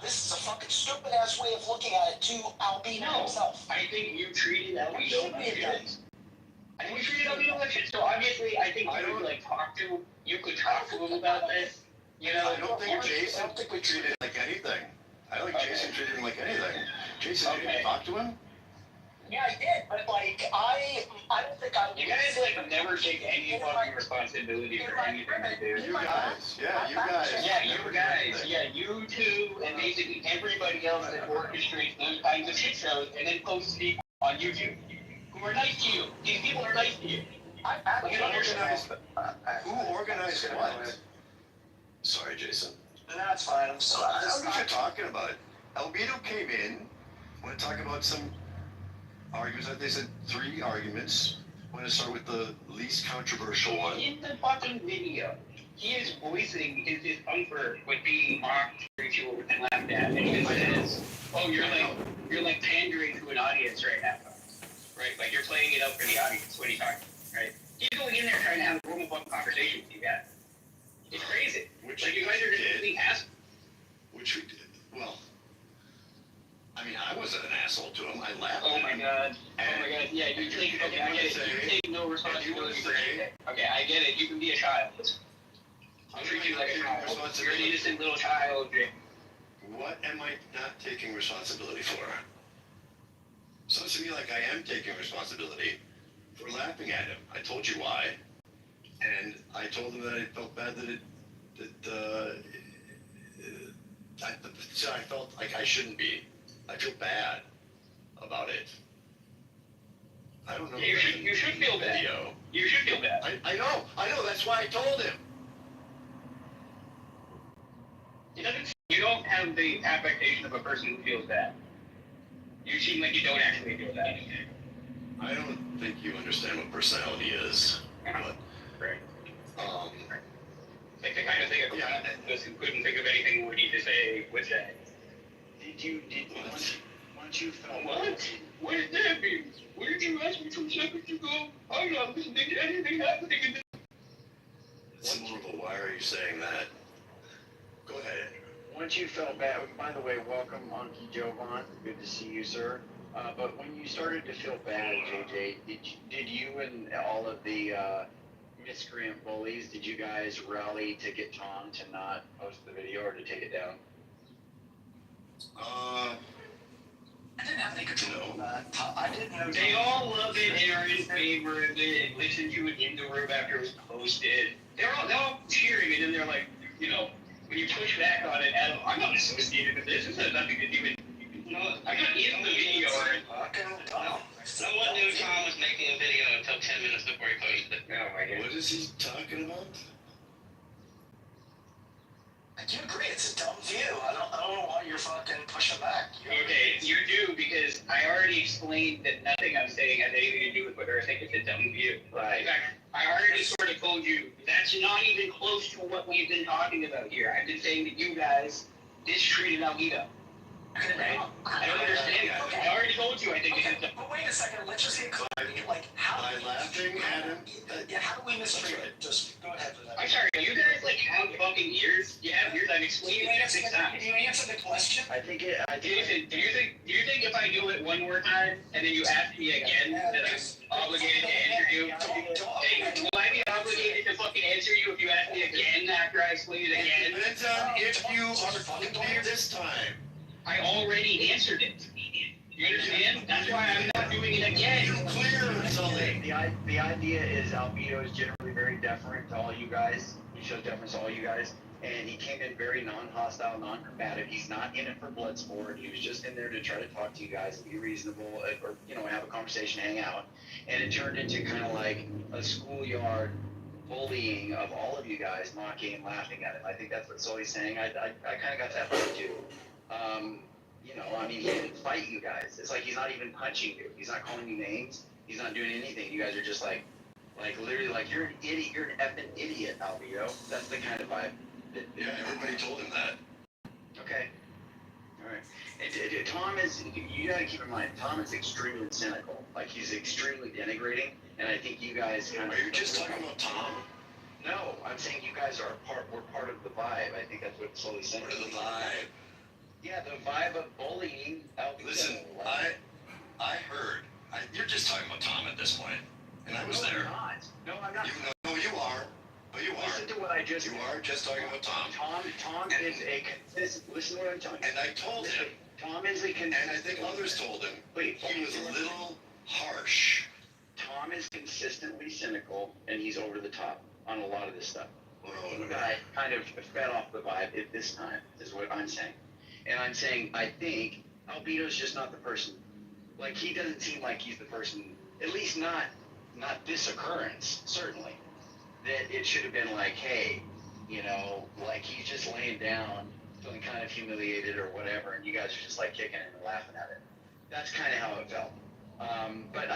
this is a fucking stupid ass way of looking at it to Albino himself. I think you treated Albino like shit. I think you treated Albino like shit. So obviously, I think you could talk to him about this. You know, I don't think we treated him like anything. I don't think Jason treated him like anything. Jason, did you talk to him? Yeah, I did, but like, I don't think I. You guys like never take any fucking responsibility for anything you do. You guys, you two, and basically everybody else that orchestrates those kinds of shit shows, and then posts it on YouTube. Who are nice to you? These people are nice to you. Who organized what? Sorry, Jason. That's fine. I'm sorry. I don't know what you're talking about. Albino came in. Want to talk about some arguments? They said 3 arguments. I'm going to start with the least controversial one. In the fucking video, he is voicing his discomfort with being mocked, ridiculed, and laughed at, and he says, "Oh, you're like pandering to an audience right now, right? Like you're playing it up for the audience. What are you talking about, right? He's going in there trying to have a normal fucking conversation with you guys. It's crazy. Like you guys are just being assholes." Which we did. Well, I mean, I wasn't an asshole to him. I laughed. Oh my god. Yeah, you take no responsibility for anything. Okay, I get it. You can be a child. I'll treat you like a child. You're an innocent little child. What am I not taking responsibility for? Sounds to me like I am taking responsibility for laughing at him. I told you why. And I told him that I felt bad I felt like I shouldn't be. I feel bad about it. I don't know. You should feel bad. You should feel bad. I know. That's why I told him. You don't have the affectation of a person who feels bad. You seem like you don't actually feel bad. I don't think you understand what personality is. But, right. Like the kind of thing a guy that couldn't think of anything witty to say would say. Once you felt what? What does that mean? What did you ask me 2 seconds ago? I'm not listening to anything happening in this. Simple, why are you saying that? Go ahead. Once you felt bad, by the way, welcome, Monkey Jovan. Good to see you, sir. But when you started to feel bad, JJ, did you and all of the miscreant bullies, did you guys rally to get Tom to not post the video or to take it down? I didn't have any control of that. I didn't know. They all love it and are in favor of it and listen to it in the room after it was posted. They're all cheering, and then they're like, you know, when you push back on it, Adam, I'm not associated with this. This has nothing to do with. I'm not in the video. No one knew Tom was making a video until 10 minutes before he posted it. Oh my god. What is he talking about? I do agree, it's a dumb view. I don't know why you're fucking pushing back. Okay, you do, because I already explained that nothing I'm saying has anything to do with whether I think it's a dumb view. Right. In fact, I already sort of told you that's not even close to what we've been talking about here. I've been saying that you guys mistreated Almeida. Right? I don't understand that. Okay. I already told you I think it's a dumb. But wait a second, let's just get clear. Like, how By laughing at him? Yeah, how do we mistreat it? Just go ahead with that. I'm sorry, you guys like have fucking ears? You have ears? I've explained it 6 times. Can you answer the question? Jason, do you think if I do it one more time and then you ask me again that I'm obligated to answer you? Hey, will I be obligated to fucking answer you if you ask me again after I explain it again? Depends on if you are clear this time. I already answered it. You understand? That's why I'm not doing it again. You're clear, Sully. The idea is Albedo is generally very deferent to all you guys. He shows deference to all you guys. And he came in very non-hostile, non-combative. He's not in it for blood sport. He was just in there to try to talk to you guys and be reasonable or, you know, have a conversation, hang out. And it turned into kind of like a schoolyard bullying of all of you guys, mocking and laughing at him. I think that's what Sully's saying. I kind of got that from too. You know, I mean, he didn't fight you guys. It's like he's not even punching you. He's not calling you names. He's not doing anything. You guys are just like literally like, you're an idiot. You're an effing idiot, Albedo. That's the kind of vibe. Yeah, everybody told him that. Okay. All right. Tom is, you got to keep in mind, Tom is extremely cynical. Like, he's extremely denigrating. And I think you guys kind of. Are you just talking about Tom? No, I'm saying you guys are we're part of the vibe. I think that's what Sully's saying. Part of the vibe. Yeah, the vibe of bullying. Listen, I heard. You're just talking about Tom at this point, and I was No, there. I'm not. No, I'm not. No, you are. No, you are. Listen to what I just You said. are just talking about Tom. Tom is a consistent. Listen to what I'm telling you. And I told him, Tom is a consistent. and I think others told him, Wait, he was a little harsh. Tom is consistently cynical, and he's over the top on a lot of this stuff. Well, You guys kind of fed off the vibe at this time, is what I'm saying. And I'm saying, I think Albedo's just not the person. Like, he doesn't seem like he's the person, at least not this occurrence, certainly. That it should have been like, hey, you know, like he's just laying down, feeling kind of humiliated or whatever, and you guys are just like kicking it and laughing at it. That's kind of how it felt. But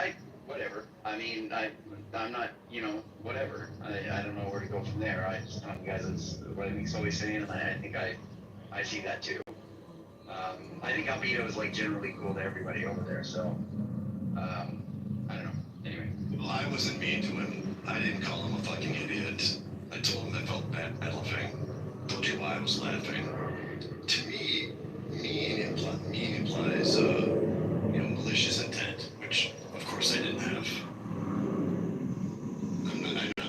whatever. I mean, I'm not, you know, whatever. I don't know where to go from there. I just tell you guys that's what I think's always saying, and I think I see that too. I think Albedo is like generally cool to everybody over there, so I don't know. Anyway. Well, I wasn't mean to him. I didn't call him a fucking idiot. I told him I felt bad laughing. Told you why I was laughing. To me, mean implies, malicious intent, which of course I didn't have.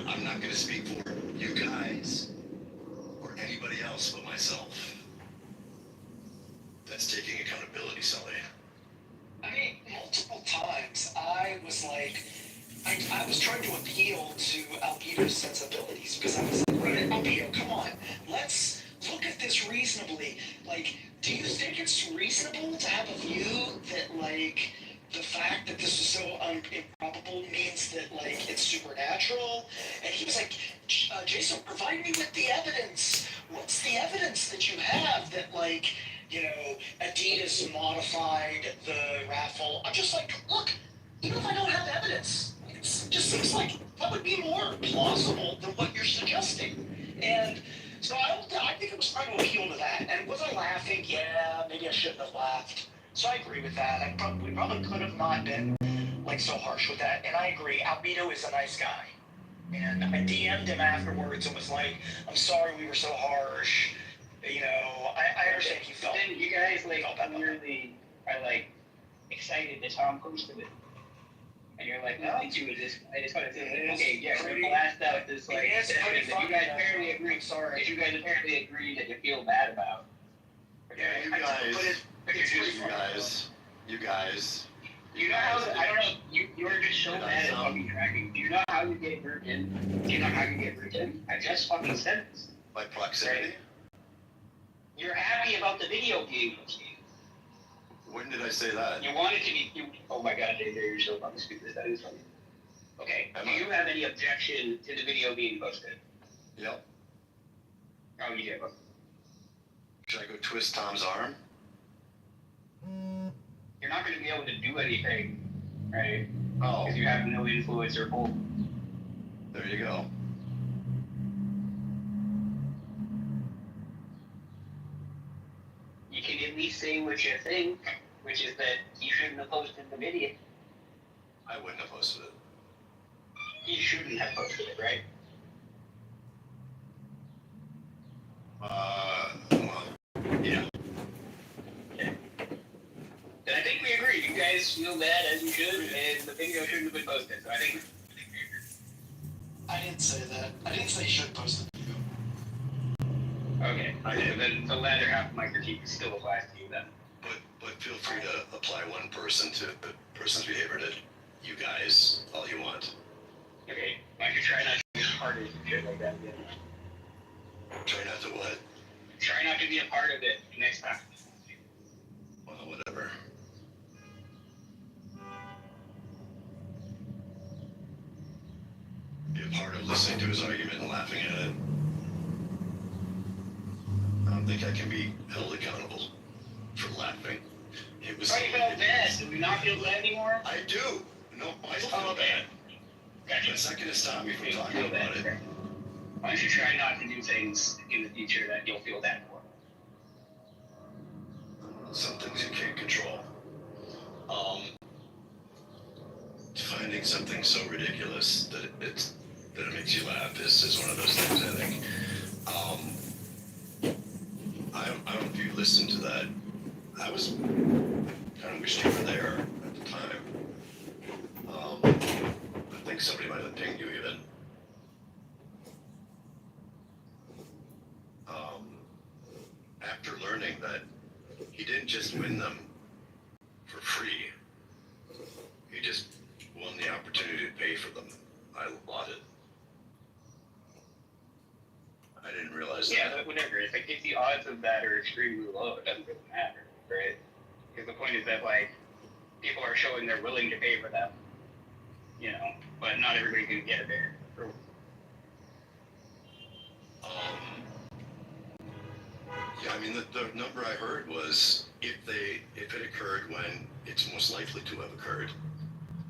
I'm not going to speak for you guys or anybody else but myself. That's taking accountability, Sully. I mean, multiple times I was like, I was trying to appeal to Albedo's sensibilities because I was like, wait, Albedo, come on, let's look at this reasonably. Like, do you think it's reasonable to have a view that, like, the fact that this is so improbable means that, like, it's supernatural? And he was like, Jason, provide me with the evidence. What's the evidence that you have that, like, you know, Adidas modified the raffle? I'm just like, look, even if I don't have evidence, it just seems like that would be more plausible than what you're suggesting. And so I think I was trying to appeal to that. And was I laughing? Yeah, maybe I shouldn't have laughed. So I agree with that. We probably could have not been like so harsh with that. And I agree, Albedo is a nice guy. And I DM'd him afterwards and was like, I'm sorry we were so harsh. You know, I understand he felt. Then you guys like really are like excited that Tom posted it, and you're like, no, I just want to say, okay, yeah, we're gonna blast out this like It is pretty that you guys apparently agree. I'm sorry. That you guys apparently agree that you feel bad about. Yeah, you guys. You know how I don't know. You were just so bad at fucking tracking. Do you know how you get grouped in? Do you know how you get grouped in? I just fucking said this. By proximity? You're happy about the video being posted. When did I say that? You wanted to be. Oh my god, Dave, you're so fucking stupid. That is funny. Okay. Am Do I? you have any objection to the video being posted? Yep. Oh, you do. Should I go twist Tom's arm? You're not going to be able to do anything, right? Oh, Because you have no influence or pull. there you go. You can at least say what you think, which is that you shouldn't have posted the video. I wouldn't have posted it. You shouldn't have posted it, right? Well, yeah. Then I think we agree. You guys feel bad as you should, and the video shouldn't have been posted. So I think we agree. I didn't say that. I didn't say you should post the video. Okay. So then the latter half of my critique still applies to you then. But feel free to apply one person to the person's behavior to you guys all you want. Okay. I should try not to be a part of shit like that again. Try not to what? Try not to be a part of it next time. Well, whatever. Be a part of listening to his argument and laughing at it. I don't think I can be held accountable for laughing. It was. Oh, you felt bad. Do we not feel bad anymore? I do. No, I still feel bad. Gotcha. It's not going to stop me from You talking feel bad. about it. Why don't you try not to do things in the future that you'll feel bad for? Some things you can't control. Finding something so ridiculous that it makes you laugh is one of those things. I think. I don't know if you listened to that I was kind of wished you were there at the time. I think somebody might have pinged you even. After learning that he didn't just win them for free, he just won the opportunity to pay for them. I lauded. I didn't realize Yeah, that. but whatever. It's like if the odds of that are extremely low, it doesn't really matter, right? Because the point is that like people are showing they're willing to pay for them, you know, but not everybody can get it there. Yeah, I mean, the number I heard was if it occurred when it's most likely to have occurred.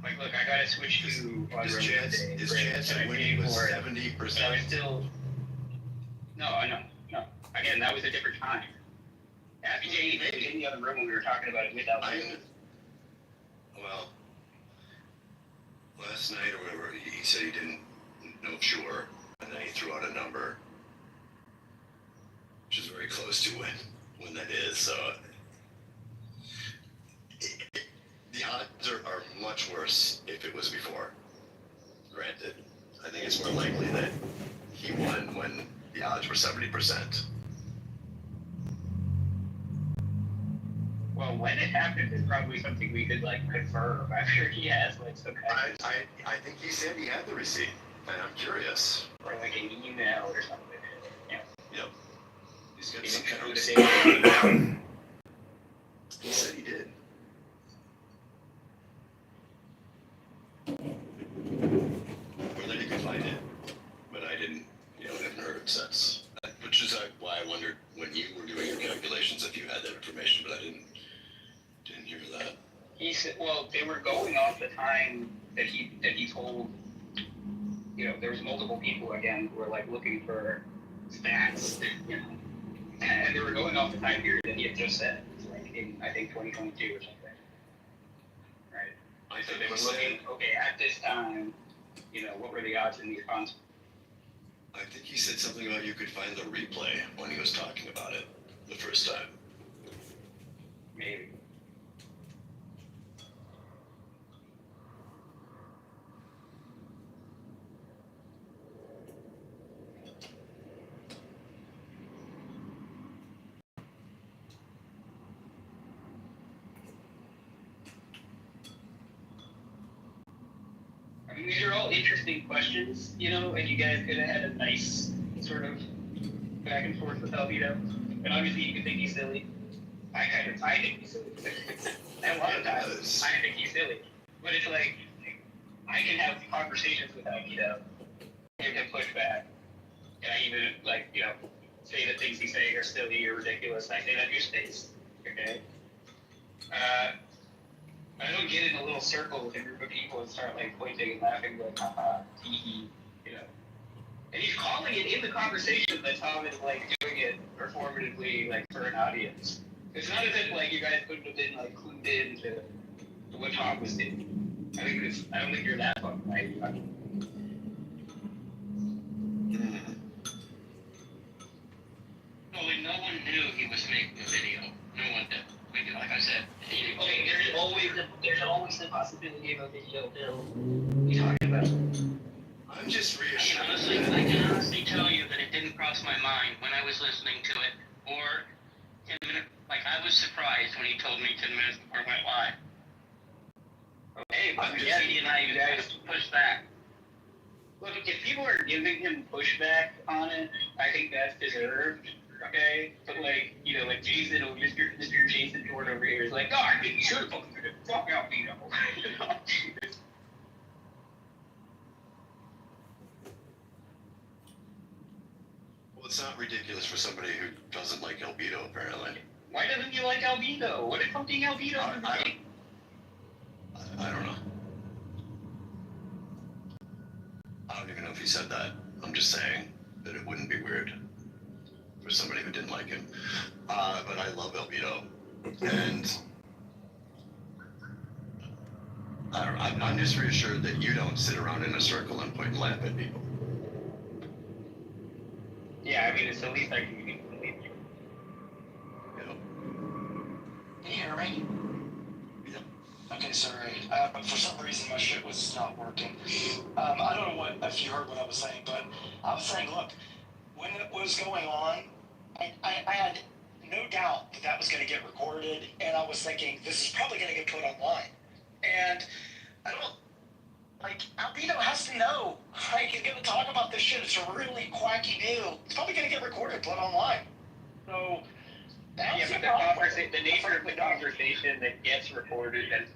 Like, look, I gotta switch to on His chance of winning was 70%. But I was still. No, I know, no. Again, that was a different time. Happy Jane was in the other room when we were talking about it without. Well, last night or whatever, he said he didn't know for sure, and then he threw out a number, which is very close to when that is. So the odds are much worse if it was before. Granted, I think it's more likely that he won when the odds were 70%. Well, when it happened is probably something we could like confirm. I'm sure he has like some kind of, I think he said he had the receipt, and I'm curious. or like an email or something. Yeah. Yep. He's got He some didn't kind do of the receipt. same. He said he did. Or that he could find it, but I didn't, haven't heard it since. Which is why I wondered when you were doing your calculations if you had that information, but I didn't hear that. He said, well, they were going off the time that he told, there was multiple people again who were like looking for stats, and they were going off the time period that he had just said, like in I think 2022 or something, right? So they were looking, okay, at this time, what were the odds in these concerts? I think he said something about you could find the replay when he was talking about it the first time. Maybe. I mean, these are all interesting questions, and you guys could have had a nice sort of back and forth with Albedo. And obviously you can think he's silly. I think he's silly. And a lot of times, I think he's silly. But it's like, I can have conversations with Albedo, give him pushback, and I even, say that things he's saying are silly or ridiculous, and I say that in your space, okay? I don't get in a little circle with a group of people and start pointing and laughing haha, hee hee, And he's calling it in the conversation that Tom is doing it performatively for an audience. It's not as if you guys couldn't have been clued in to what Tom was doing. I don't think you're that fucking naive. Well, no one knew he was making a video. No one did. Like I said, Okay, there's always the possibility of a video, Bill. What are you talking about? I'm just I reassured. can honestly tell you that it didn't cross my mind when I was listening to it, or 10 minutes. I was surprised when he told me 10 minutes before it went live. Okay, but He and I you guys pushed back. look. If people are giving him pushback on it, I think that's deserved. Okay, but Jason or Mr. Jason Jordan over here is no, I think you should have fucking fuck out, Well, it's not ridiculous for somebody who doesn't like Albedo, apparently. Why doesn't he like Albedo? What is something Albedo? I don't know. I don't even know if he said that. I'm just saying that it wouldn't be weird for somebody who didn't like him. But I love Albedo, and I don't know. I'm just reassured that you don't sit around in a circle and point and laugh at people. Yeah, it's the least I can do. You know? Can you hear me? Okay, sorry. For some reason, my shit was not working. I don't know if you heard what I was saying, but I was saying, look, when it was going on, I had no doubt that was going to get recorded, and I was thinking, this is probably going to get put online. And I don't, like, Albino has to know, like, he's going to talk about this shit. It's a really quacky deal. It's probably going to get recorded, put online. So, Yeah, but the nature of the conversation that gets recorded doesn't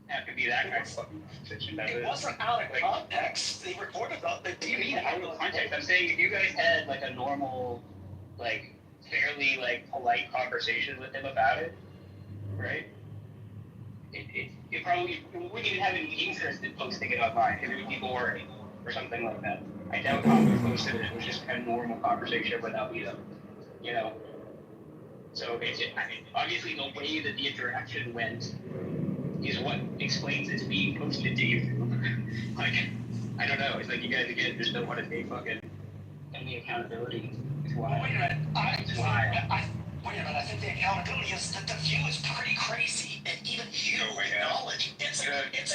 have to be that kind of fucking conversation. It wasn't out of context. They recorded the What do you mean out of context? I'm saying if you guys had like a normal, like fairly like polite conversation with him about it, right? It probably wouldn't even have any interest in posting it online because it would be boring or something like that. I doubt Tom would post it if it was just a normal conversation without me, you know. So it's obviously the way that the interaction went is what explains it's being posted to you. Like, I don't know. It's like you guys again just don't want to take fucking any accountability. It's why. Wait a minute. Wait a minute. I think the accountability is that the view is pretty crazy, and even you acknowledge it's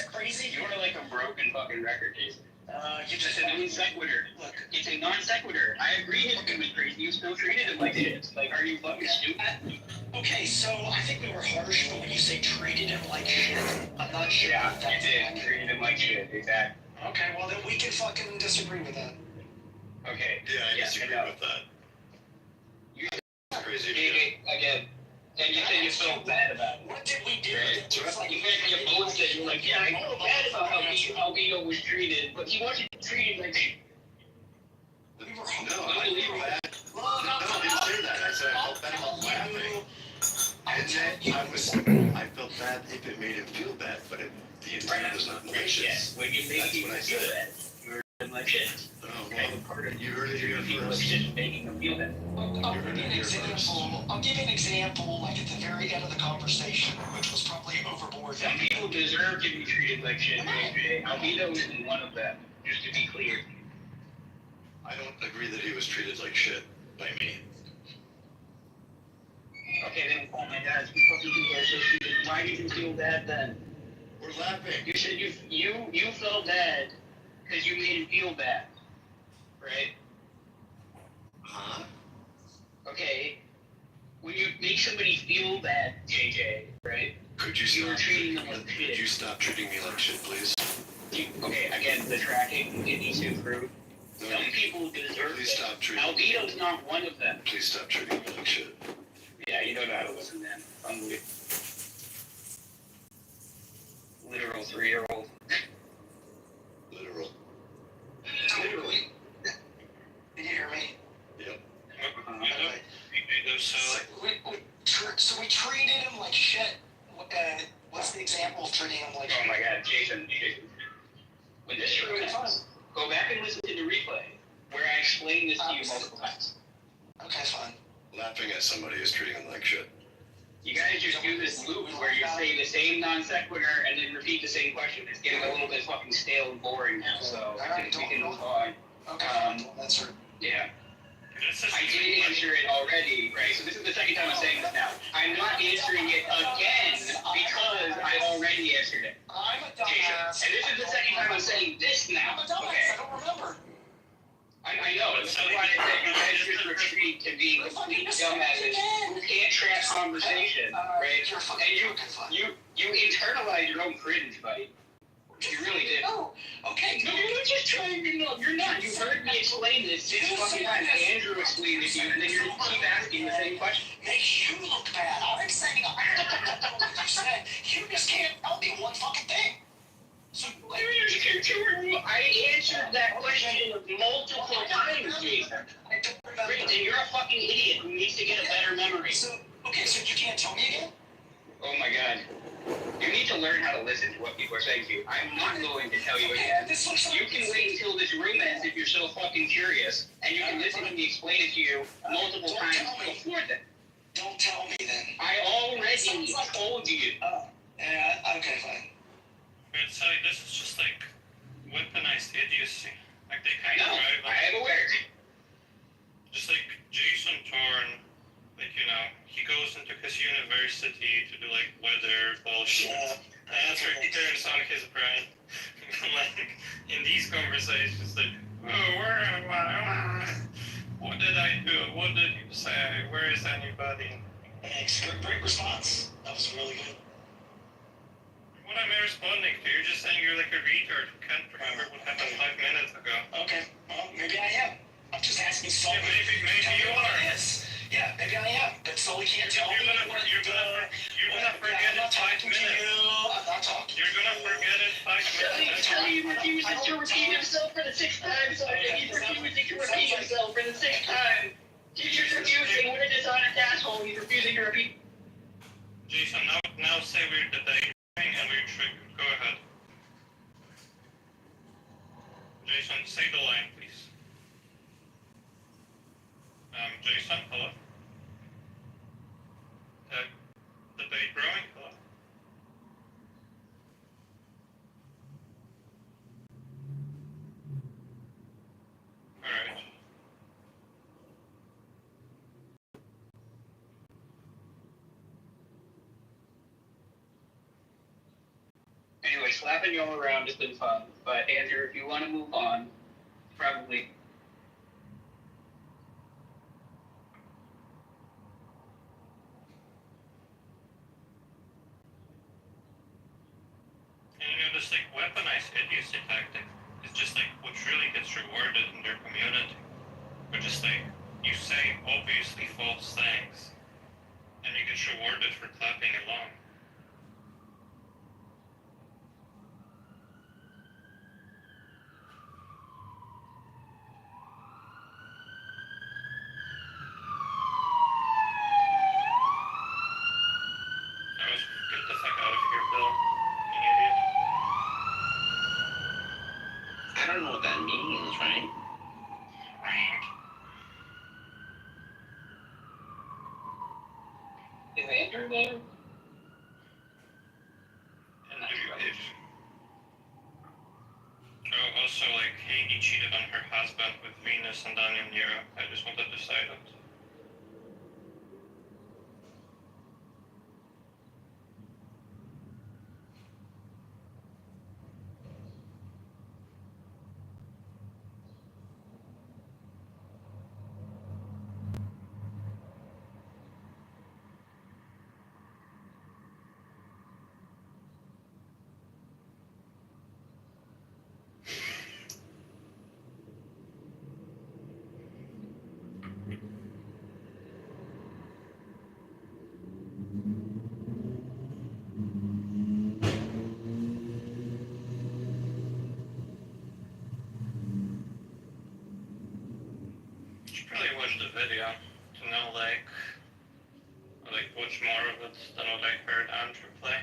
a crazy. You are like a broken fucking record, Jason. You It's just a non sequitur. look. It's a non sequitur. I agree his view was crazy. You still treated him like shit. Like, are you fucking stupid? Okay, so I think we were harsh, but when you say treated him like shit, I'm not sure. Yeah, if you that's did. accurate. Treated him like shit. Exactly. Okay, well then we can fucking disagree with that. Okay. Yeah, I disagree know. with that. You Crazy. again. And you said you felt bad about it. What did we do? Right. It was like You posted, you're like, yeah, I feel bad about how Vito was treated, but he wasn't treated like shit. we were No, I feel bad. No, I didn't say that. I said I felt bad about laughing. And then I felt bad if it made him feel bad, but if the intent was not malicious. Yes, when you make That's people what I feel said. bad, you're like shit. Oh, Okay, well, part of you heard it here people first. just making them feel bad. I'll give you an example. I'll give you an example, like at the very end of the conversation, which was probably overboard. Some people deserve to be treated like shit. Albedo isn't one of them, just to be clear. I don't agree that he was treated like shit by me. Okay, then, oh my God, you fucking people are so stupid. Why did you feel bad then? We're laughing. You said you felt bad because you made him feel bad, right? Huh? Okay, when you make somebody feel bad, JJ, right? Could you You were stop treating treating them me? like Could shit. you stop treating me like shit, please? Okay, again, the tracking, it needs to improve. No, Some people deserve please it. stop treating me. Albedo's not one of them. Please stop treating me like shit. Yeah, you don't know how to listen, man. Unbelievable. Literal 3-year-old. Literal. Literally. Did you hear me? Yep. So we treated him like shit. What's the example of treating him like Oh shit? my God, Jason. When this show ends, go back and listen to the replay where I explained this to you multiple times. Okay, fine. Laughing at somebody is treating them like shit. You guys just do this loop where you say the same non sequitur and then repeat the same question. It's getting a little bit fucking stale and boring now, so I think we can move on. Okay, that's right. Yeah. I did answer it already, right? So this is the second time I'm saying this now. I'm not answering it again because I already answered it. I'm a Jason. dumbass. And this is the second time I'm saying this now. I'm a dumbass. Okay. I don't remember. I know. That's why I said you guys just retreat to being complete dumbasses who can't track conversation, right? You're fucking fine. You internalize your own cringe, buddy. You really did. Oh, okay. No, you're not just trying to know. You're not. You've heard me explain this 6 fucking times. Andrew explained it to you, and then you keep asking the same question. Makes you look bad. I'm saying I don't know what you said. You just can't tell me one fucking thing. So, I answered that question multiple times, Jason. I don't remember. Great, then you're a fucking idiot who needs to get a better memory. So you can't tell me again? Oh my God. You need to learn how to listen to what people are saying to you. I'm not going to tell you again. You can wait until this room ends if you're so fucking curious, and you can listen to me explain it to you multiple times before then. Don't tell me then. I already told you. Yeah, okay, fine. So this is just like weaponized idiocy. Like they I kind know. of drive I am aware. just like Jason Torn, like he goes into his university to do like weather bullshit. And that's where he turns on his brain. Like in these conversations, like, oh, where am I? What did I do? What did you say? Where is anybody? Thanks. Great response. That was really good. What am I responding to? You're just saying you're like a retard who can't remember what happened 5 minutes ago. Okay. Well, maybe I am. I'm just asking Sully. Yeah, maybe you what are. it is. Yeah, maybe I am. But Sully can't tell me. You're gonna forget it 5 minutes. I'm not talking. You're gonna forget it 5 minutes. He refuses to repeat himself for the 6th time, so he's refusing to repeat himself for the 6th time. Teacher's refusing. What a dishonest asshole. He's refusing to repeat. Jason, now say we're debating and we're triggered. Go ahead. Jason, say the line, please. Jason, hello? Debate growing, hello? Alright. Anyway, slapping y'all around has been fun, but Andrew, if you want to move on, probably. And this like weaponized idiocy tactic is just like what really gets rewarded in their community. Or just like you say obviously false things and you get rewarded for clapping along. Get the fuck out of here, Bill. You idiot. I don't know what that means, right? Is Andrew there? Oh, also, like, Haiti cheated on her husband with Venus and Daniel Nero. I just wanted to say that. You should probably watch the video to know, like watch more of it than what I heard Andrew play.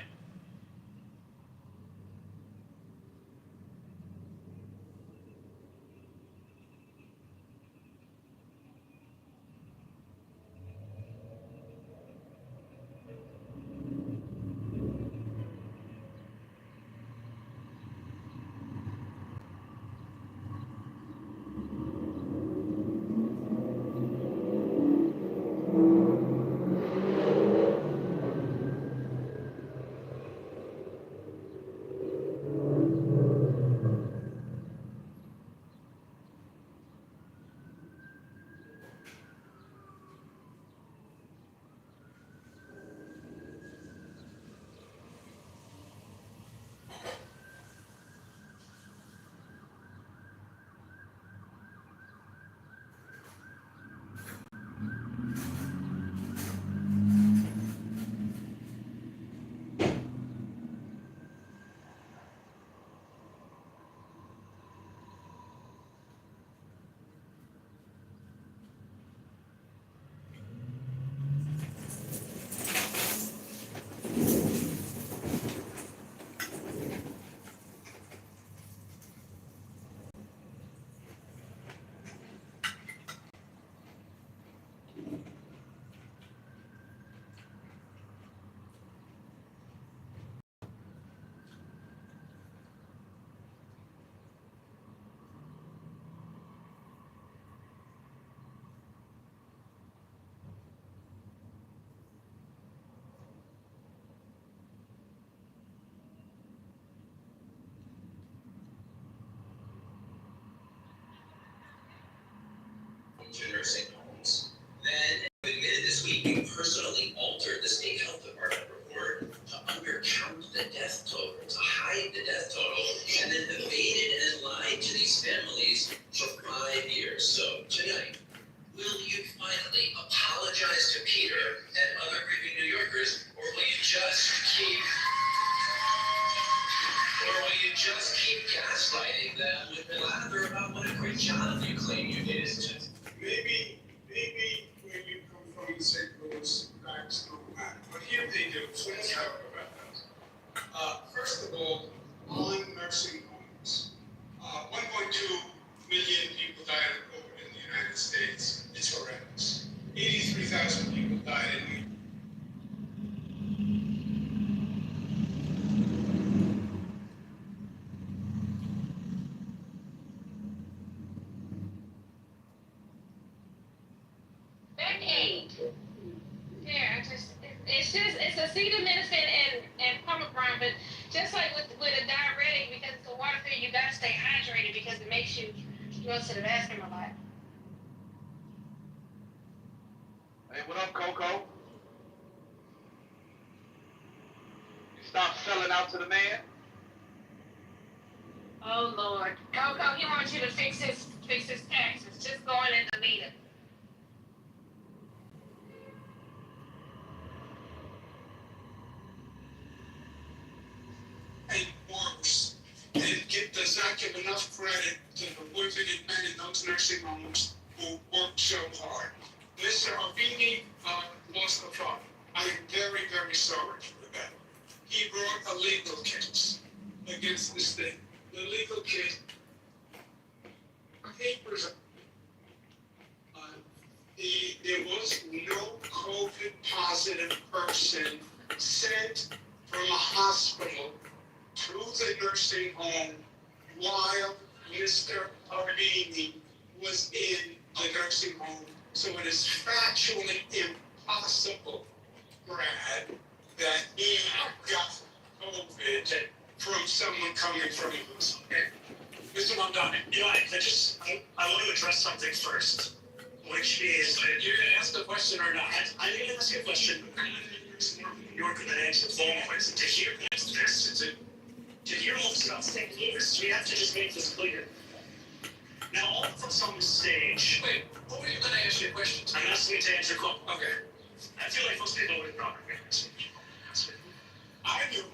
to nursing homes. Then, admitted this week, you personally altered the state health department report to undercount the death total, to hide the death total, and then evaded and lied to these families for 5 years. So tonight, will you finally apologize to Peter and other grieving New Yorkers, or will you just keep gaslighting them with blather about what a great job you claim you did? Maybe when you come from the St. Louis, facts don't matter. But here they do. So let's talk about that. First of all, on nursing homes, 1.2 million people died of COVID in the United States. It's horrendous. 83,000 people died in New York. It's acetaminophen and pomegranate, but just like with a diuretic, because it's a water thing, you gotta stay hydrated because it makes you go to the bathroom a lot. Hey, what up, Coco? You stop selling out to the man? Oh Lord, Coco, he wants you to fix his taxes. Just go in and delete it. And worse, and does not give enough credit to the women and men in those nursing homes who work so hard. Mr. Arbini lost the father. I am very, very sorry for that. He brought a legal case against the state. The legal case papers. There was no COVID positive person sent from a hospital to the nursing home while Mr. Arbini was in the nursing home. So it is factually impossible, Brad, that he got COVID from someone coming from us. Okay. Mr. Mondani. You know, I want to address something first, which is, you're going to ask the question or not? I'm going to ask you a question. New Yorker that answer the phone was to hear this, to hear all this about fake news. We have to just make this clear. Now, all of us on the stage. Wait, what were you going to ask you a question? I'm asking you to answer your call. Okay. I feel like most people would probably answer. I knew.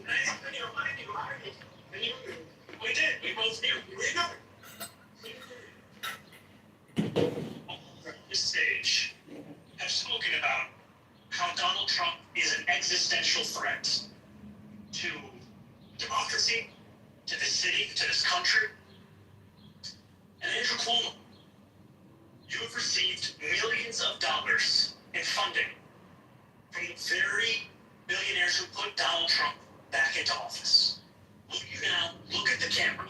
And you knew. We did. We both knew. We knew. All on this stage have spoken about how Donald Trump is an existential threat to democracy, to this city, to this country. And Andrew Cuomo, you have received millions of dollars in funding from the very billionaires who put Donald Trump back into office. Will you now look at the camera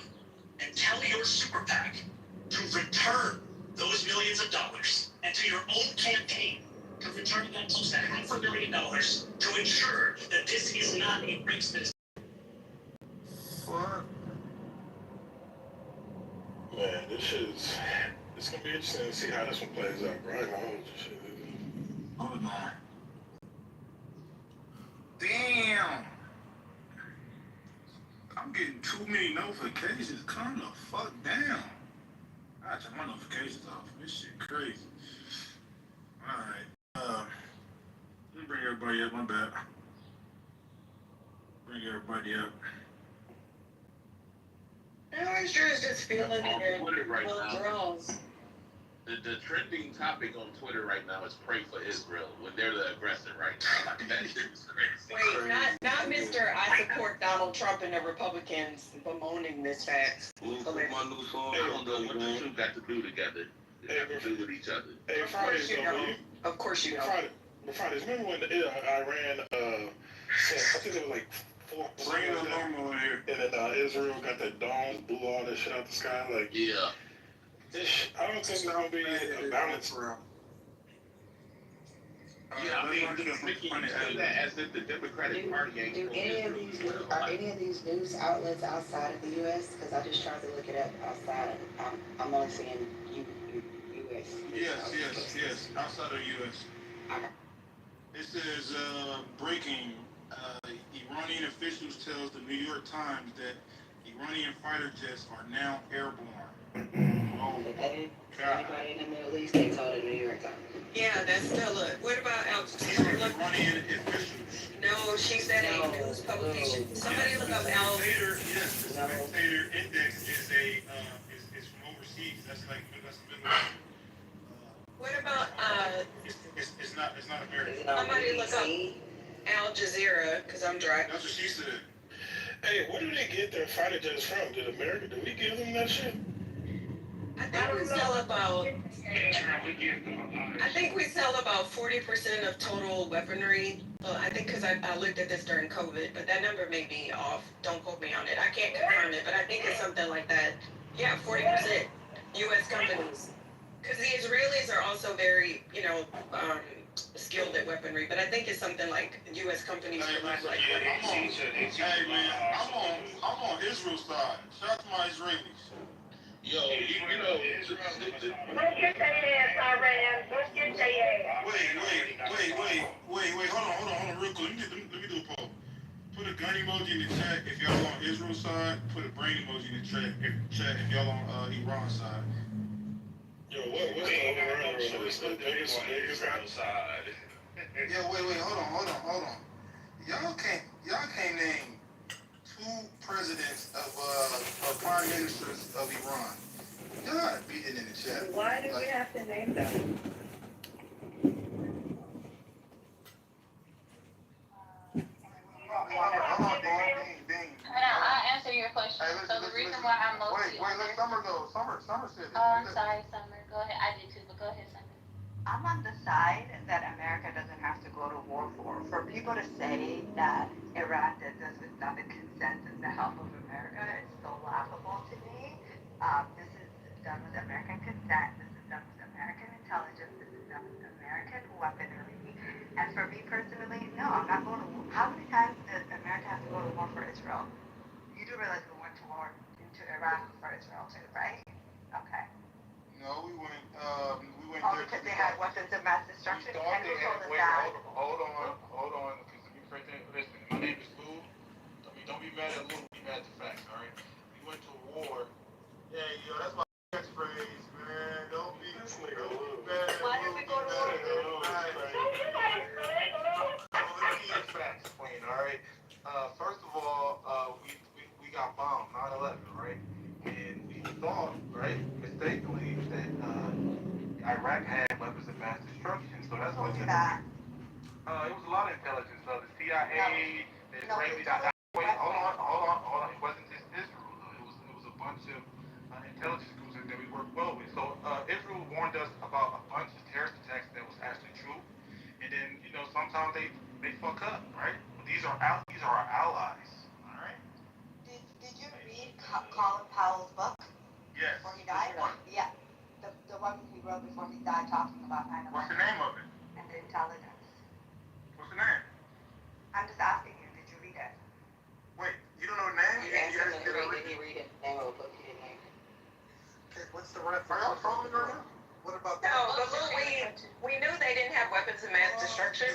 and tell your super PAC to return those millions of dollars and to your own campaign to return that close to $500,000 to ensure that this is not a racist? Fuck. Man, it's gonna be interesting to see how this one plays out, right? Hold on. Damn. I'm getting too many notifications. Calm the fuck down. I gotta turn my notifications off. This shit crazy. Alright. Let me bring everybody up, my bad. Bring everybody up. I'm sure it's just feeling On Twitter right now. draws. The trending topic on Twitter right now is pray for Israel when they're the aggressor right now. Like, that is crazy. Wait, not Mr. I support Donald Trump and the Republicans bemoaning this fact. My new song, I don't know what the two got to do together. They have to do with each other. Hey, Of course you know. Of course you know. Fridays, remember when Iran said, I think it was like 4% normal in here. and then Israel got that dome, blew all that shit out the sky, like, Yeah. I don't think there's gonna be a balance around. Yeah, I mean, Mickey, you say that as if the Democratic Party ain't Do any of these are any of these news outlets outside of the U.S.? Because I just tried to look it up outside. I'm only seeing U.S. States. Yes, outside of the U.S. It says, breaking, Iranian officials tells the New York Times that Iranian fighter jets are now airborne. Oh, God. Anybody in the Middle East, they told the New York Times. Yeah, that's still a, what about Al Iranian officials. No, she said a news publication. Somebody look up Al. The Spectator Index is is from overseas. That's Middle East. What about, It's not American. somebody look up Al Jazeera, because I'm driving. That's what she said. Hey, where do they get their fighter jets from? Did we give them that shit? I think we sell about 40% of total weaponry. Well, I think because I looked at this during COVID, but that number may be off. Don't quote me on it. I can't confirm it, but I think it's something like that. Yeah, 40% U.S. companies. Because the Israelis are also very, skilled at weaponry, but I think it's something like U.S. companies provide like. Hey man, I'm on Israel's side. Shout out to my Israelis. Yo, you know. Don't get their ass, Iran. Don't get their ass. Wait, hold on, real quick. Let me do a poll. Put a gun emoji in the chat if y'all on Israel's side. Put a brain emoji in the chat if y'all on Iran's side. Yo, what's the Israel side? Yeah, wait, hold on. Y'all can't name two presidents or prime ministers of Iran. Y'all gotta beat it in the chat. Why do we have to name them? Hold on, Dean. I'll answer your question. So the reason why I'm mostly on let this. Summer go. Summer said it. Oh, I'm sorry, Summer. Go ahead. I did too, but go ahead, Summer. I'm on the side that America doesn't have to go to war for. For people to say that Iraq did this without the consent and the help of America is so laughable to me. This is done with American consent. This is done with American intelligence. This is done with American weaponry. And for me personally, no, I'm not going to war. How many times did America have to go to war for Israel? You do realize we went to war into Iraq for Israel too, right? Okay. No, we went Oh, because they had weapons of mass destruction? And who told us that? Hold on, because listen, my name is Lou. Don't be mad at Lou, be mad at the facts, alright? We went to war. Yeah, that's my catchphrase, man. Don't be mad at Lou. Why did we go to war? Let me get the facts plain, alright? First of all, we got bombed, 9/11, right? And we thought, right, mistakenly, that Iraq had weapons of mass destruction, so that's what Who did that? it was a lot of intelligence. The CIA, the Israeli. Wait, hold on. It wasn't just Israel, though. It was a bunch of intelligence groups that we worked well with. So Israel warned us about a bunch of terrorist attacks that was actually true, and then sometimes they fuck up, right? But these are our allies, all right? Did you read Colin Powell's book? Yes. Before he died? Yeah. The one he wrote before he died talking about 9/11. What's the name of it? And the intelligence. What's the name? I'm just asking you, did you read it? Wait, you don't know the name? You asked him to read it. Name of a book he didn't name. Okay, what's the reference? Are y'all trolling right now? What about No, but look, we knew they didn't have weapons of mass destruction.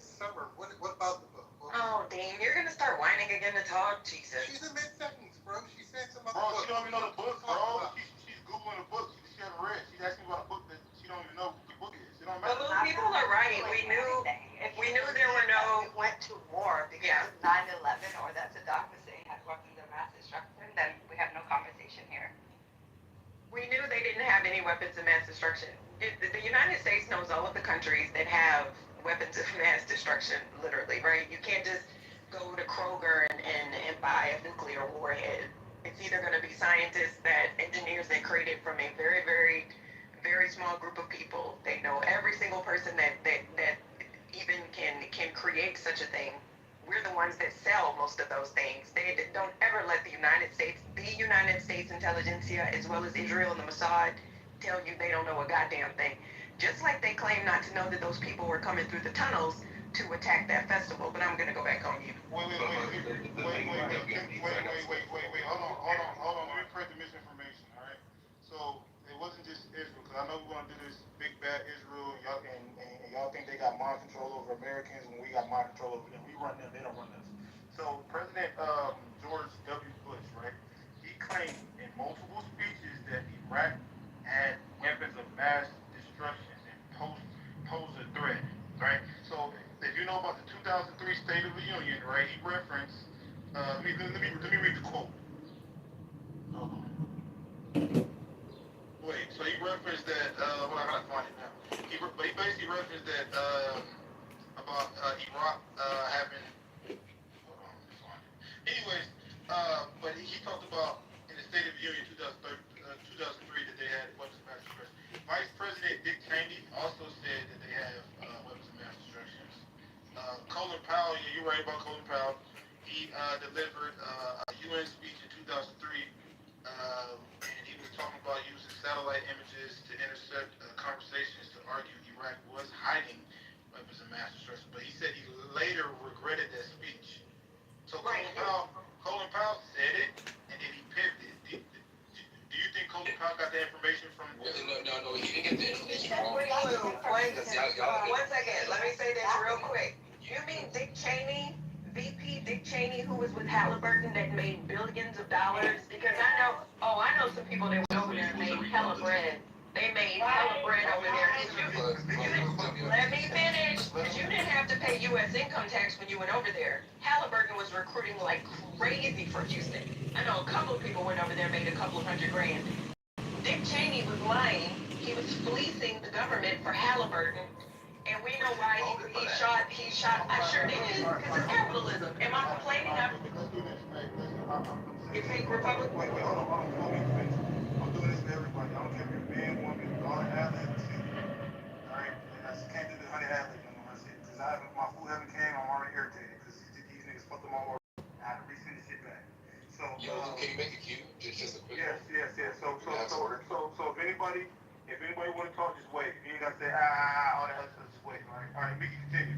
Summer, what about the book? Oh, Dean, you're gonna start whining again to talk? Jesus. She's in mid-sentence, bro. She said something about the book. She don't even know the book, bro. She's Googling the book. She hasn't read. She's asking about a book that she don't even know what the book is. It don't But matter. those people are right. We knew there were no. We went to war because 9/11 or that Saddam Hussein had weapons of mass destruction, then we have no conversation here. We knew they didn't have any weapons of mass destruction. The United States knows all of the countries that have weapons of mass destruction, literally, right? You can't just go to Kroger and buy a nuclear warhead. It's either going to be scientists, engineers that created from a very, very, very small group of people. They know every single person that even can create such a thing. We're the ones that sell most of those things. They don't ever let the United States intelligentsia, as well as Israel and the Mossad, tell you they don't know a goddamn thing. Just like they claim not to know that those people were coming through the tunnels to attack that festival. But I'm gonna go back on mute. Wait. Hold on. Let me correct the misinformation, all right? So it wasn't just Israel, because I know we want to do we got mind control over them. We run them, they don't run us. So President George W. Bush, right? He claimed in multiple speeches that Iraq had weapons of mass destruction and posed a threat, right? So if you know about the 2003 State of the Union, right? He referenced. Let me read the quote. Hold on. Wait, so he referenced that. Well, I gotta find it now. He basically referenced that about Iraq having. Hold on, let me find it. Anyways, but he talked about in the State of the Union 2003 that they had weapons of mass destruction. Vice President Dick Cheney also said that they have weapons of mass destruction. Colin Powell, yeah, you're right about Colin Powell. He delivered a UN speech in 2003, and he was talking about using satellite images to intercept conversations to argue Iraq was hiding weapons of mass destruction. But he said he later regretted that speech. So Colin Powell said it, and then he pivoted. Do you think Colin Powell got the information from? No, he didn't get the information from. One second, let me say this real quick. You mean Dick Cheney, VP Dick Cheney, who was with Halliburton that made billions of dollars? Because I know some people that went over there and made hella bread. They made hella bread over there. Let me finish, because you didn't have to pay U.S. income tax when you went over there. Halliburton was recruiting like crazy for Houston. I know a couple of people went over there and made a couple of $100,000. Dick Cheney was lying. He was fleecing the government for Halliburton. And we know why he shot, I sure did, because it's capitalism. Am I complaining? You think Republic? Wait, hold on, before we finish. I'm doing this for everybody. I don't care if you're a man, woman, daughter, athlete, alright? I just can't do the honey athlete no more. That's it. Because my food haven't came, I'm already irritated. Because these niggas fucked them all over. I had to resend the shit back. So, Can you make a cue? Just a quick yes. So if anybody want to talk, just wait. If you ain't got to say, all that other stuff, just wait. All right, Mickey, continue.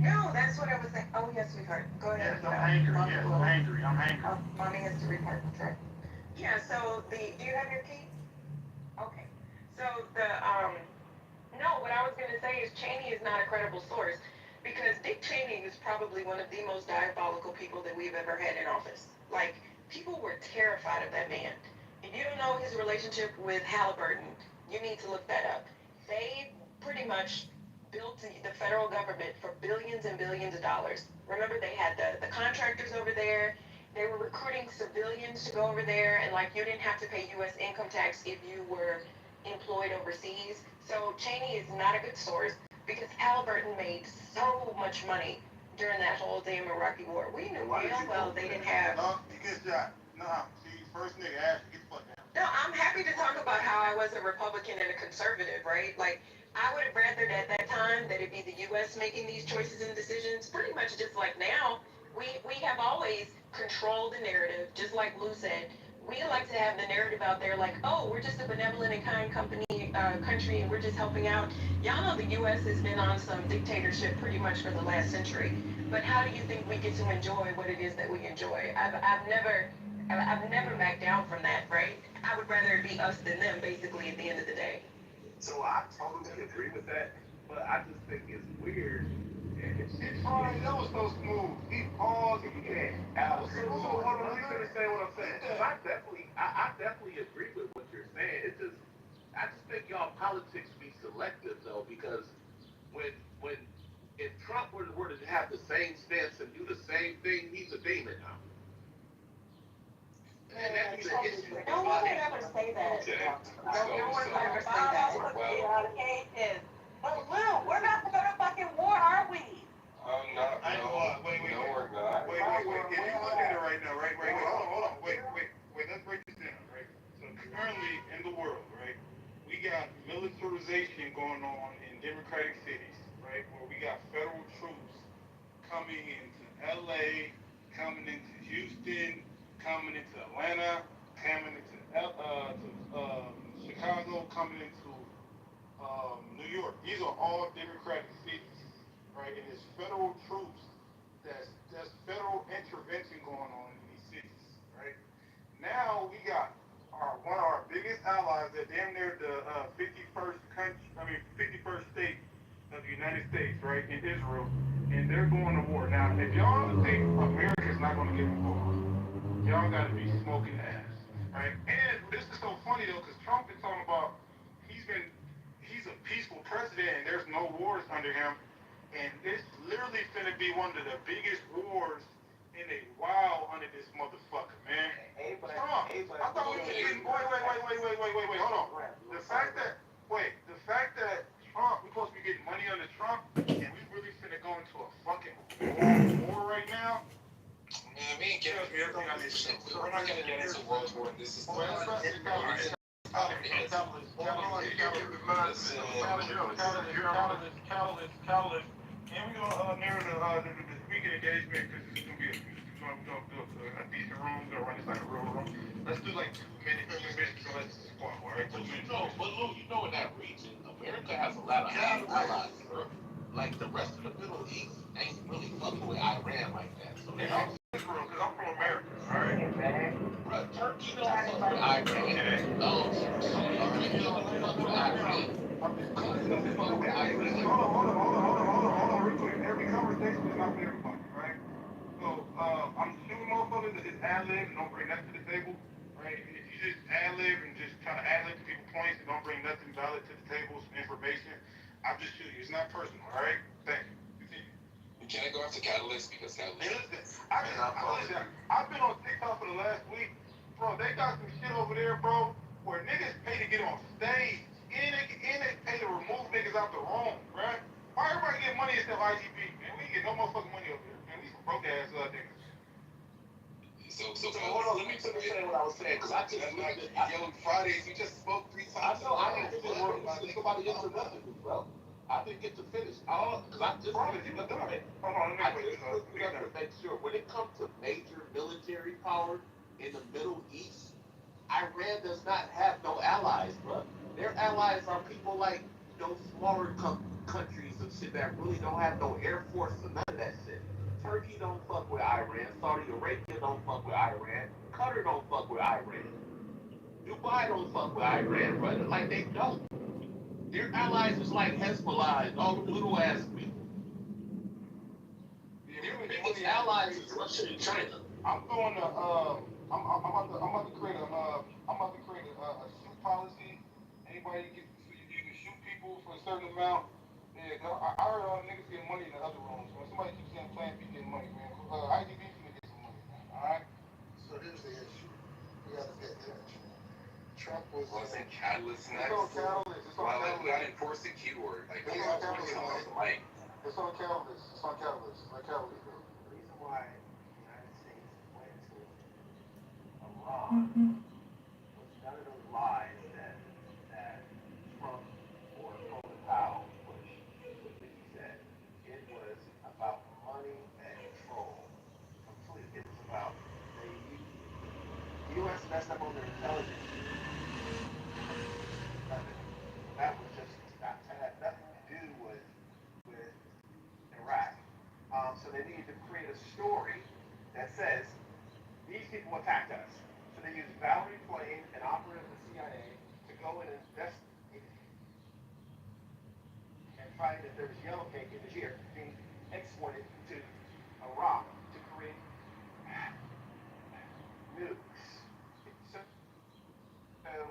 No, that's what I was saying. Oh, yes, sweetheart. Go ahead. Yes, I'm angry. Mommy has to repark the truck. Yeah, so do you have your key? Okay. So what I was going to say is Cheney is not a credible source because Dick Cheney is probably one of the most diabolical people that we've ever had in office. Like, people were terrified of that man. If you don't know his relationship with Halliburton, you need to look that up. They pretty much built the federal government for billions and billions of dollars. Remember, they had the contractors over there. They were recruiting civilians to go over there, and like you didn't have to pay U.S. income tax if you were employed overseas. So Cheney is not a good source because Halliburton made so much money during that whole damn Iraqi war. We knew damn well they didn't have. No, you get shot. Nah, see, first nigga asked you, get the fuck down. No, I'm happy to talk about how I was a Republican and a conservative, right? Like, I would have rather at that time that it be the U.S. making these choices and decisions, pretty much just like now. We have always controlled the narrative, just like Lou said. We like to have the narrative out there like, oh, we're just a benevolent and kind country and we're just helping out. Y'all know the U.S. has been on some dictatorship pretty much for the last century. But how do you think we get to enjoy what it is that we enjoy? I've never backed down from that, right? I would rather it be us than them, basically, at the end of the day. So I totally agree with that, but I just think it's weird. Oh, that was so smooth. He paused and he can't. So hold on, let me understand what I'm saying. Because I definitely agree with what you're saying. I just think y'all politics be selective though, because when if Trump were to have the same stance and do the same thing, he's a demon now. And that's the issue. No one would ever say that. No one would ever say that. But Lou, we're not going to fucking war, are we? No, wait. If you look at it right now, right? Hold on. Wait. Let's break this down, right? So currently in the world, right, we got militarization going on in democratic cities, right? Where we got federal troops coming into LA, coming into Houston, coming into Atlanta, coming into Chicago, coming into New York. These are all democratic cities, right? And there's federal troops, that's federal intervention going on in these cities, right? Now we got one of our biggest allies that damn near the 51st state of the United United States, right, and Israel, and they're going to war. Now, if y'all think America's not going to get involved, y'all got to be smoking ass, right? And this is so funny though, because Trump is talking about he's a peaceful president and there's no wars under him, and it's literally finna be one of the biggest wars in a while under this motherfucker, man. Trump, I thought we were getting. Wait, hold on. The fact that Trump, we supposed to be getting money under Trump, and we really finna go into a fucking war right now. Man, we ain't getting here. We're not gonna get into World War. This is Catalyst, and we're gonna narrow the speaking engagement because it's gonna be we're gonna do a decent room. We're gonna run this like a real room. Let's do like 2 minutes, so let's squat, all right? But Lou, in that region, America has a lot of allies, bro. Like the rest of the Middle East ain't really fucking with Iran like that. So they I'm Israel because I'm from America, all right? Bro, Turkey don't fuck with Iran. Saudi Arabia don't fuck with Iran. Qatar don't fuck with Iran. Hold on, real quick. Every conversation is not for everybody, right? So, I'm shooting motherfuckers that just ad-lib and don't bring nothing to the table, right? If you just ad-lib and just try to ad-lib to people's points and don't bring nothing valid to the table, some information, I'm just shooting you. It's not personal, all right? Thank you. Continue. Can I go after Catalyst because Catalyst? Hey, listen, I've been on TikTok for the last week. Bro, they got some shit over there, bro, where niggas pay to get on stage. And they pay to remove niggas out the room, right? Why everybody get money instead of IGB? Man, we ain't get no motherfucking money over here. Man, we some broke ass niggas. So hold on, let me finish saying what I was saying, because I just Yellow Fridays, you just spoke 3 times. I know, I didn't finish somebody interrupted me, bro. I didn't get to finish. Because I just Hold on, let me to make sure when it comes to major military power in the Middle East, Iran does not have no allies, bro. Their allies are people like smaller countries and shit that really don't have no air force or none of that shit. Turkey don't fuck with Iran. Saudi Arabia don't fuck with Iran. Qatar don't fuck with Iran. Dubai don't fuck with Iran, brother. Like they don't. Their allies is like Hezbollah and all the little ass people. Their biggest allies is Russia and China. I'm doing I'm about to create a shoot policy. Anybody you can shoot people for a certain amount. Yeah, I heard all the niggas getting money in the other rooms. When somebody keeps saying Plan B getting money, man. IDB finna get some money, man. All right. So here's the issue. We gotta get energy. Trump was. Wasn't Catalyst next? It's on Catalyst. It's on Catalyst. We're not enforcing keyword. Like, it's on Catalyst. Like, it's on Catalyst. It's on Catalyst. Like Catalyst. The reason why the United States went to Iran was none of those lies that Trump or Colin Powell pushed. He said it was about money and control. Completely, it was about the U.S. messed up on their intelligence. That was just that had nothing to do with Iraq. So they needed to create a story that says these people attacked us. So they used Valerie Plame, an operative of the CIA, to go and investigate and find that there was yellow cake in Niger being exported to Iraq to create nukes. So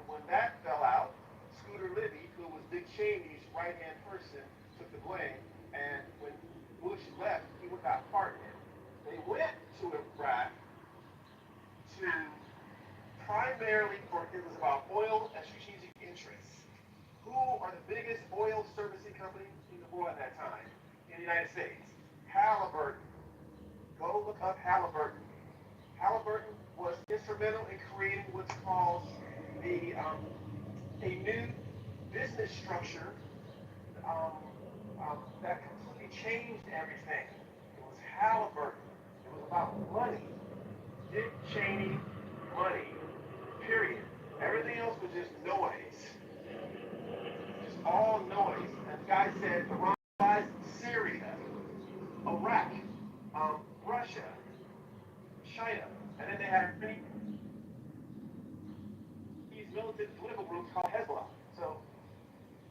when that fell out, Scooter Libby, who was Dick Cheney's right-hand person, took the blame. And when Bush left, he would not pardon him. They went to Iraq to primarily, it was about oil and strategic interests. Who are the biggest oil servicing companies in the world at that time? In the United States. Halliburton. Go look up Halliburton. Halliburton was instrumental in creating what's called a new business structure that completely changed everything. It was Halliburton. It was about money. Dick Cheney, money. Period. Everything else was just noise. Just all noise. And the guy said Iran, Syria, Iraq, Russia, China, and then they had these militant political groups called Hezbollah. So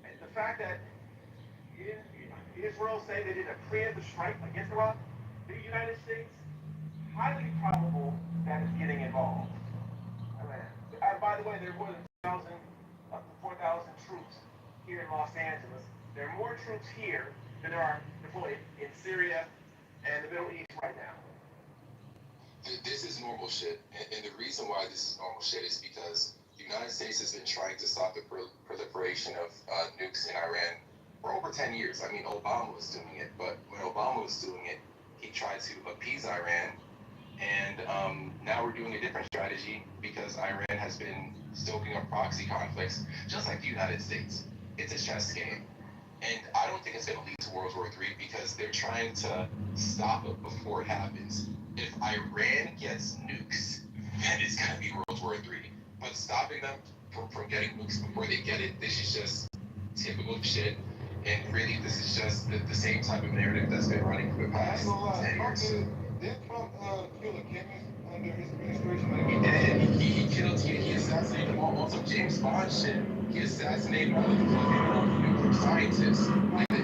the fact that Israel say they did a preemptive strike against Iraq, the United States, highly probable that is getting involved. By the way, there were 1,000 up to 4,000 troops here in Los Angeles. There are more troops here than there are deployed in Syria and the Middle East right now. This is normal shit, and the reason why this is normal shit is because the United States has been trying to stop the proliferation of nukes in Iran for over 10 years. I mean, Obama was doing it, but when Obama was doing it, he tried to appease Iran, and now we're doing a different strategy because Iran has been stoking up proxy conflicts, just like the United States. It's a chess game. And I don't think it's going to lead to World War III because they're trying to stop it before it happens. If Iran gets nukes, then it's going to be World War III. But stopping them from getting nukes before they get it, this is just typical shit. And really, this is just the same type of narrative that's been running for the past 10 years. Did Trump kill a chemist under his administration? He did. He assassinated him on some James Bond shit. He assassinated all of the fucking nuclear scientists. Like but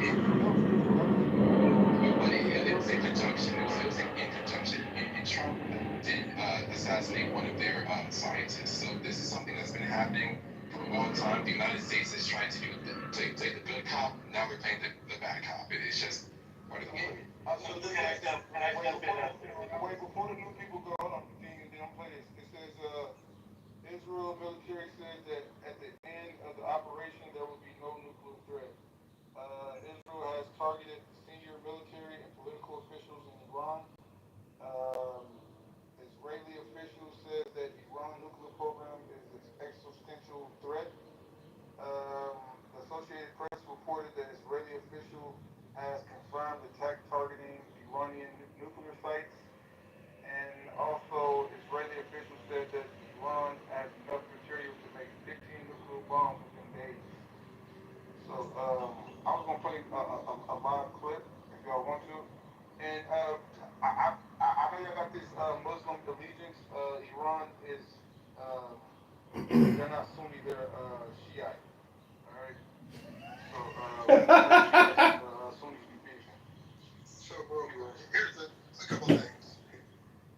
it was in conjunction. It was in conjunction. And Trump did assassinate one of their scientists. So this is something that's been happening for a long time. The United States is trying to play the good cop. Now they're playing the bad cop. It's just part of the game. Before the new people go, hold on, continue, they don't play this. It says, Israel military says that at the end of the operation, there will be no nuclear threat. Israel has targeted senior military and political officials in Iran. Israeli officials said that Iran nuclear program is an existential threat. The Associated Press reported that Israeli official has confirmed attack targeting Iranian nuclear sites. And also, Israeli officials said that Iran has enough material to make 15 nuclear bombs within days. So, I was going to play a live clip if y'all want to. And I know y'all got this Muslim allegiance. Iran is, they're not Sunni, they're Shiite. All right? So, Sunni's confusion. So, bro, here's a couple things.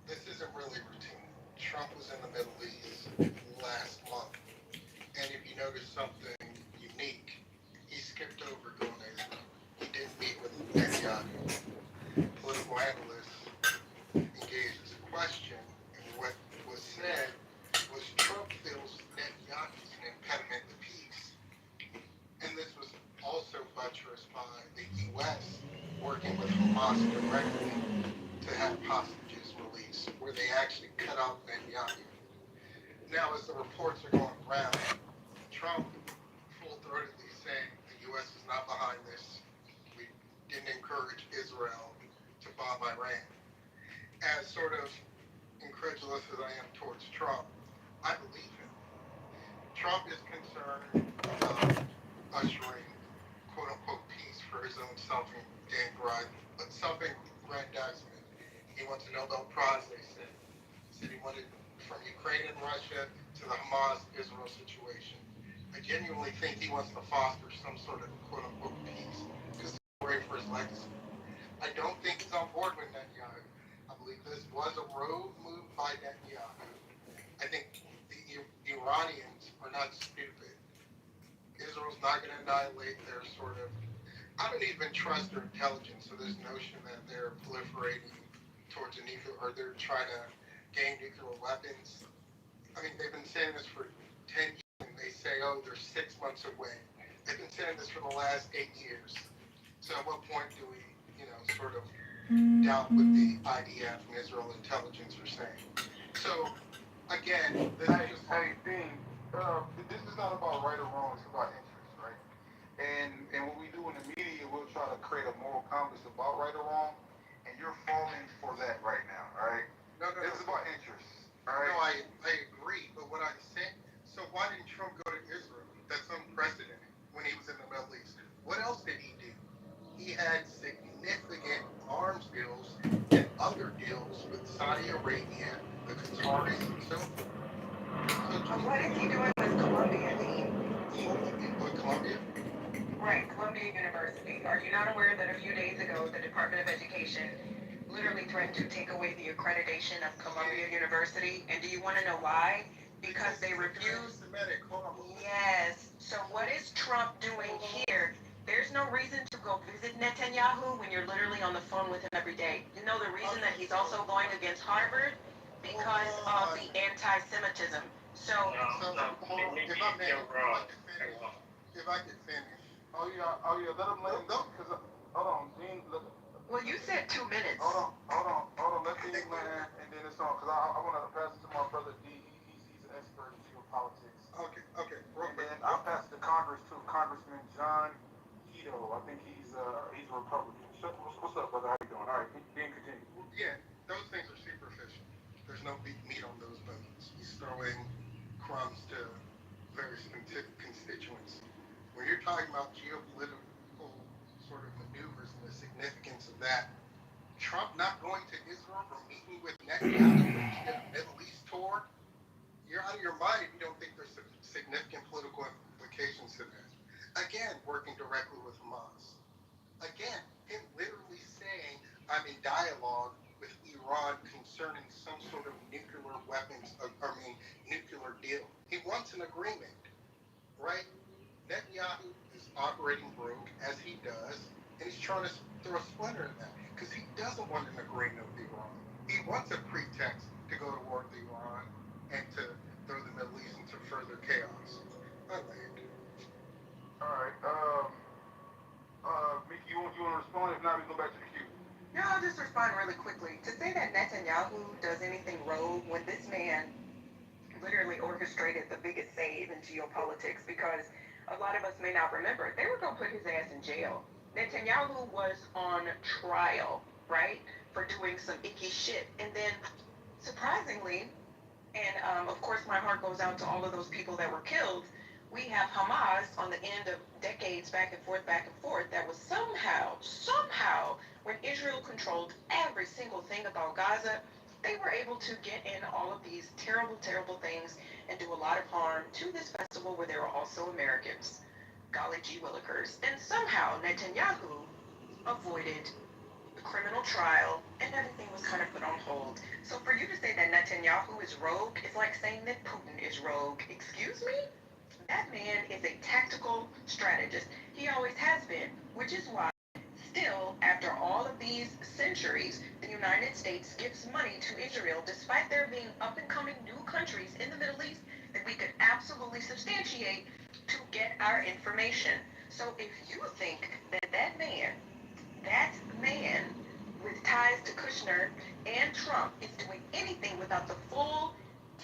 This isn't really routine. Trump was in the Middle East last month, and if you notice something unique, he skipped over going to Israel. He didn't meet with Netanyahu. Political analysts engaged as a question, and what was said was Trump feels Netanyahu's an impediment to peace. And this was also buttressed by the U.S. working with Hamas directly to have hostages released, where they actually cut off Netanyahu. Now, as the reports are going around, Trump full-throatedly saying the U.S. is not behind this. We didn't encourage Israel to bomb Iran. As sort of incredulous as I am towards Trump, I believe him. Trump is concerned about ushering quote-unquote peace for his own self-aggrandizement. He wants a Nobel Prize, they said. He said he wanted from Ukraine and Russia to the Hamas-Israel situation. I genuinely think he wants to foster some sort of quote-unquote peace because he's worried for his legacy. I don't think he's on board with Netanyahu. I believe this was a rogue move by Netanyahu. I think the Iranians are not stupid. Israel's not going to annihilate their sort of, I don't even trust their intelligence, so this notion that they're proliferating towards a nuclear, or they're trying to gain nuclear weapons. I mean, they've been saying this for 10 years, and they say, oh, they're 6 months away. They've been saying this for the last 8 years. So at what point do we, sort of doubt what the IDF and Israel intelligence are saying? So, again, this is just... This is not about right or wrong, it's about interest, right? And what we do in the media, we'll try to create a moral compass about right or wrong, and you're falling for that right now, all right? This is about interest, all right? No, I agree, but what I'm saying, so why didn't Trump go to Israel? That's unprecedented when he was in the Middle East. What else did he do? He had significant arms deals and other deals with Saudi Arabia, the Qataris, and so forth. So what is he doing with Colombia, Dean? With Colombia? Right, Columbia University. Are you not aware that a few days ago, the Department of Education literally threatened to take away the accreditation of Columbia University? And do you want to know why? Because they refused. Yes. So what is Trump doing here? There's no reason to go visit Netanyahu when you're literally on the phone with him every day. You know the reason that he's also going against Harvard? Because of the anti-Semitism. So, if I could finish. Oh yeah, let him land. Cause hold on, Dean. well, you said 2 minutes. Hold on. Let Dean land, and then it's on. Cause I want to pass it to my brother D. He's an expert in geopolitics. Okay. And then I'll pass it to Congress too. Congressman John Kitover. I think he's a Republican. What's up, brother? How you doing? All right, Dean, continue. Yeah, those things are superficial. There's no meat on those bones. He's throwing crumbs to very specific constituents. When you're talking about geopolitical sort of maneuvers and the significance of that, Trump not going to Israel or meeting with Netanyahu in a Middle East tour, you're out of your mind if you don't think there's significant political implications to that. Again, working directly with Hamas. Again, him literally saying, I'm in dialogue with Iran concerning some sort of nuclear deal. He wants an agreement, right? Netanyahu is operating rogue, as he does, and he's trying to throw a splinter in that, because he doesn't want an agreement with Iran. He wants a pretext to go to war with Iran and to throw the Middle East into further chaos. I land. All right. Mickey, you want to respond? If not, we go back to the queue. Yeah, I'll just respond really quickly. To say that Netanyahu does anything rogue when this man literally orchestrated the biggest save in geopolitics, because a lot of us may not remember, they were going to put his ass in jail. Netanyahu was on trial, right, for doing some icky shit. And then, surprisingly, and of course my heart goes out to all of those people that were killed, we have Hamas on the end of decades back and forth, that was somehow, when Israel controlled every single thing about Gaza, they were able to get in all of these terrible things and do a lot of harm to this festival where there were also Americans. Golly gee willikers. And somehow Netanyahu avoided the criminal trial and everything was kind of put on hold. So for you to say that Netanyahu is rogue is like saying that Putin is rogue. Excuse me? That man is a tactical strategist. He always has been, which is why still, after all of these centuries, the United States gives money to Israel, despite there being up-and-coming new countries in the Middle East that we could absolutely substantiate to get our information. So if you think that that man with ties to Kushner and Trump is doing anything without the full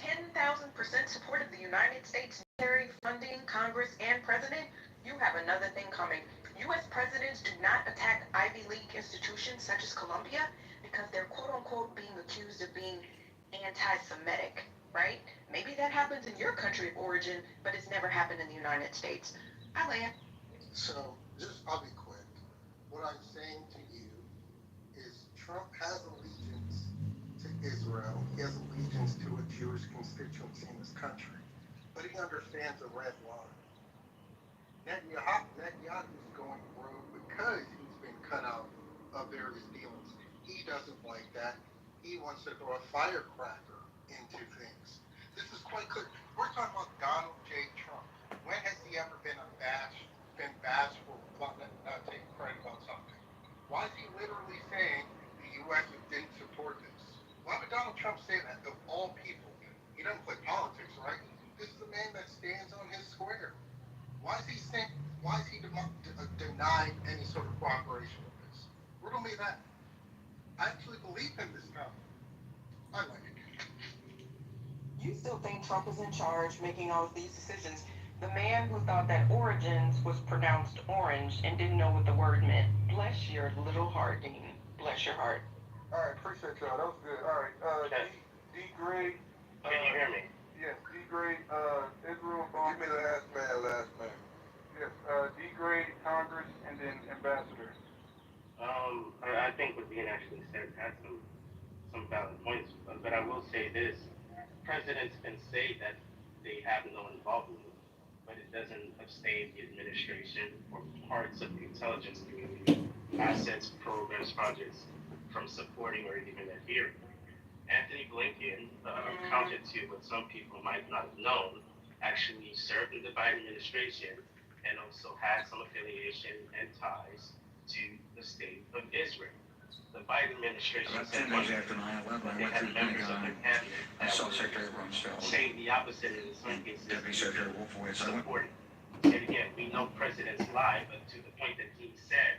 10,000% support of the United States military, funding, Congress, and president, you have another thing coming. U.S. presidents do not attack Ivy League institutions such as Columbia because they're quote-unquote being accused of being anti-Semitic, right? Maybe that happens in your country of origin, but it's never happened in the United States. I land. So, I'll be quick. What I'm saying to you is Trump has allegiance to Israel. He has allegiance to a Jewish constituency in this country. But he understands the red line. Netanyahu's going rogue because he's been cut out of various dealings. He doesn't like that. He wants to throw a firecracker into things. This is quite clear. We're talking about Donald J. Trump. When has he ever been bashful about not taking credit about something? Why is he literally saying the U.S. didn't support this? Why would Donald Trump say that of all people? He doesn't play politics, right? This is a man that stands on his square. Why is he denying any sort of cooperation with this? Riddle me that. I actually believe him this time. I like it. You still think Trump is in charge making all of these decisions? The man who thought that origins was pronounced orange and didn't know what the word meant. Bless your little heart, Dean. Bless your heart. All right, appreciate y'all. That was good. All right, D grade. Can you hear me? Yes, D grade. Israel. Give me the last man. Yes, D grade, Congress, and then Ambassador. I think what Dean actually said had some valid points, but I will say this: presidents can say that they have no involvement, but it doesn't abstain the administration or parts of the intelligence community, assets, programs, projects from supporting or even adhering. Anthony Blinken, counter to what some people might not have known, actually served in the Biden administration and also had some affiliation and ties to the state of Israel. The Biden administration About said 10 days after 9/11, I went through the Pentagon. I saw Secretary Rumsfeld saying the opposite in some cases. Deputy Secretary Wolfowitz. Supporting. And again, we know presidents lie, but to the point that he said,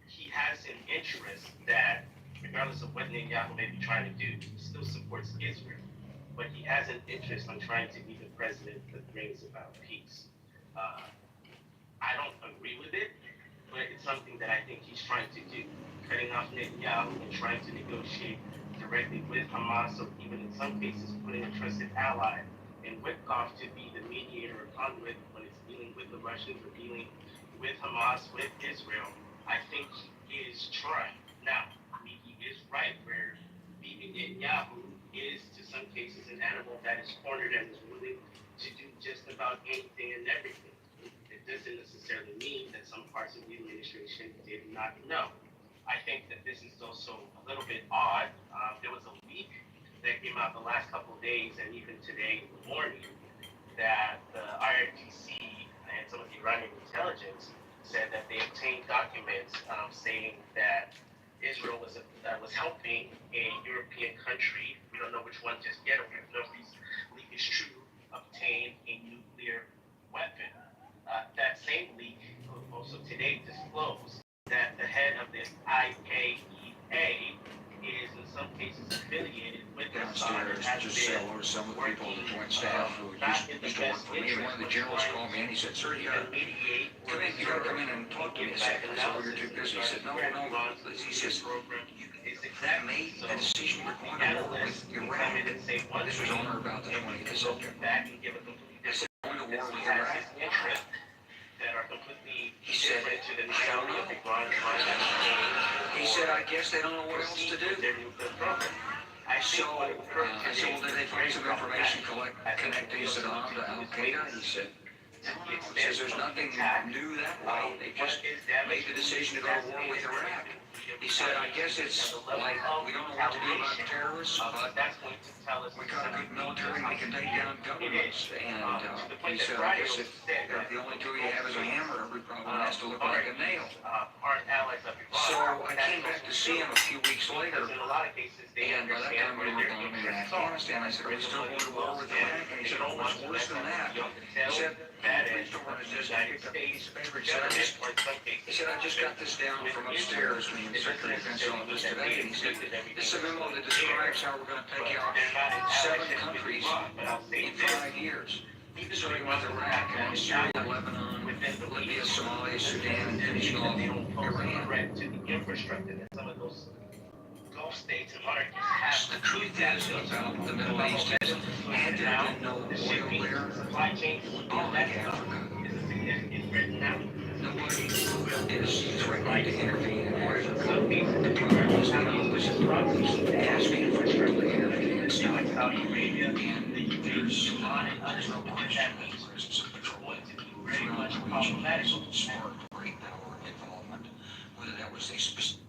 he has an interest that, regardless of what Netanyahu may be trying to do, he still supports Israel. But he has an interest on trying to be the president that brings about peace. I don't agree with it, but it's something that I think he's trying to do. Cutting off Netanyahu and trying to negotiate directly with Hamas, or even in some cases putting a trusted ally in Witkoff to be the mediator or conduit when it's dealing with the Russians or dealing with Hamas, with Israel. I think he is trying. Now, he is right where Bibi Netanyahu is, to some cases, an animal that is cornered and is willing to do just about anything and everything. It doesn't necessarily mean that some parts of the administration did not know. I think that this is also a little bit odd. There was a leak that came out the last couple of days and even today in the morning that the IRGC and some of the Iranian intelligence said that they obtained documents saying that Israel was helping a European country, we don't know which one just yet, or we don't know if this leak is true, obtain a nuclear weapon. That same leak also today disclosed that the head of the IAEA is in some cases affiliated with downstairs to just say hello to some of the people on the joint staff who used to work for me. And one of the generals called me and he said, "Sir, you gotta come in and talk to me a second." I said, "Well, you're too busy." He said, "No. He says, that made the decision we're going to war with Iraq." This was on or about the 20th of September. I said, "Going to war with Iraq?" That are completely he said, different to the "I don't know." He said, "I guess they don't know what else to do." So I said, "Well, did they find some information connecting Saddam to Al Qaeda?" He said, "No. He says there's nothing new that way. They just made the decision to go to war with Iraq." He said, "I guess it's like we don't know what to do about terrorists, but we got a good military and we can take down governments." And he said, "I guess if the only tool you have is a hammer, every problem has to look like a nail." So I came back to see him a few weeks later, and by that time we were bombing Afghanistan. I said, "Are we still going to war with Iraq?" And he said, "Oh, it's worse than that." He said, "Please don't want to just pick up these papers." He said, "I just got this down from upstairs from the Secretary of Defense office today." And he said, "This is a memo that describes how we're going to take out 7 countries in 5 years. Starting with Iraq, and then Syria, Lebanon, Libya, Somalia, Sudan, and finishing off Iran." The truth is about the Middle East is, had there been no oil there, it would be like Africa. Nobody is threatening to intervene in Africa. The problem is the opposite. The problem is asking for people to intervene and stop it. And there's no question that the presence of patrol throughout the region is smart, great power involvement, whether that was a specific.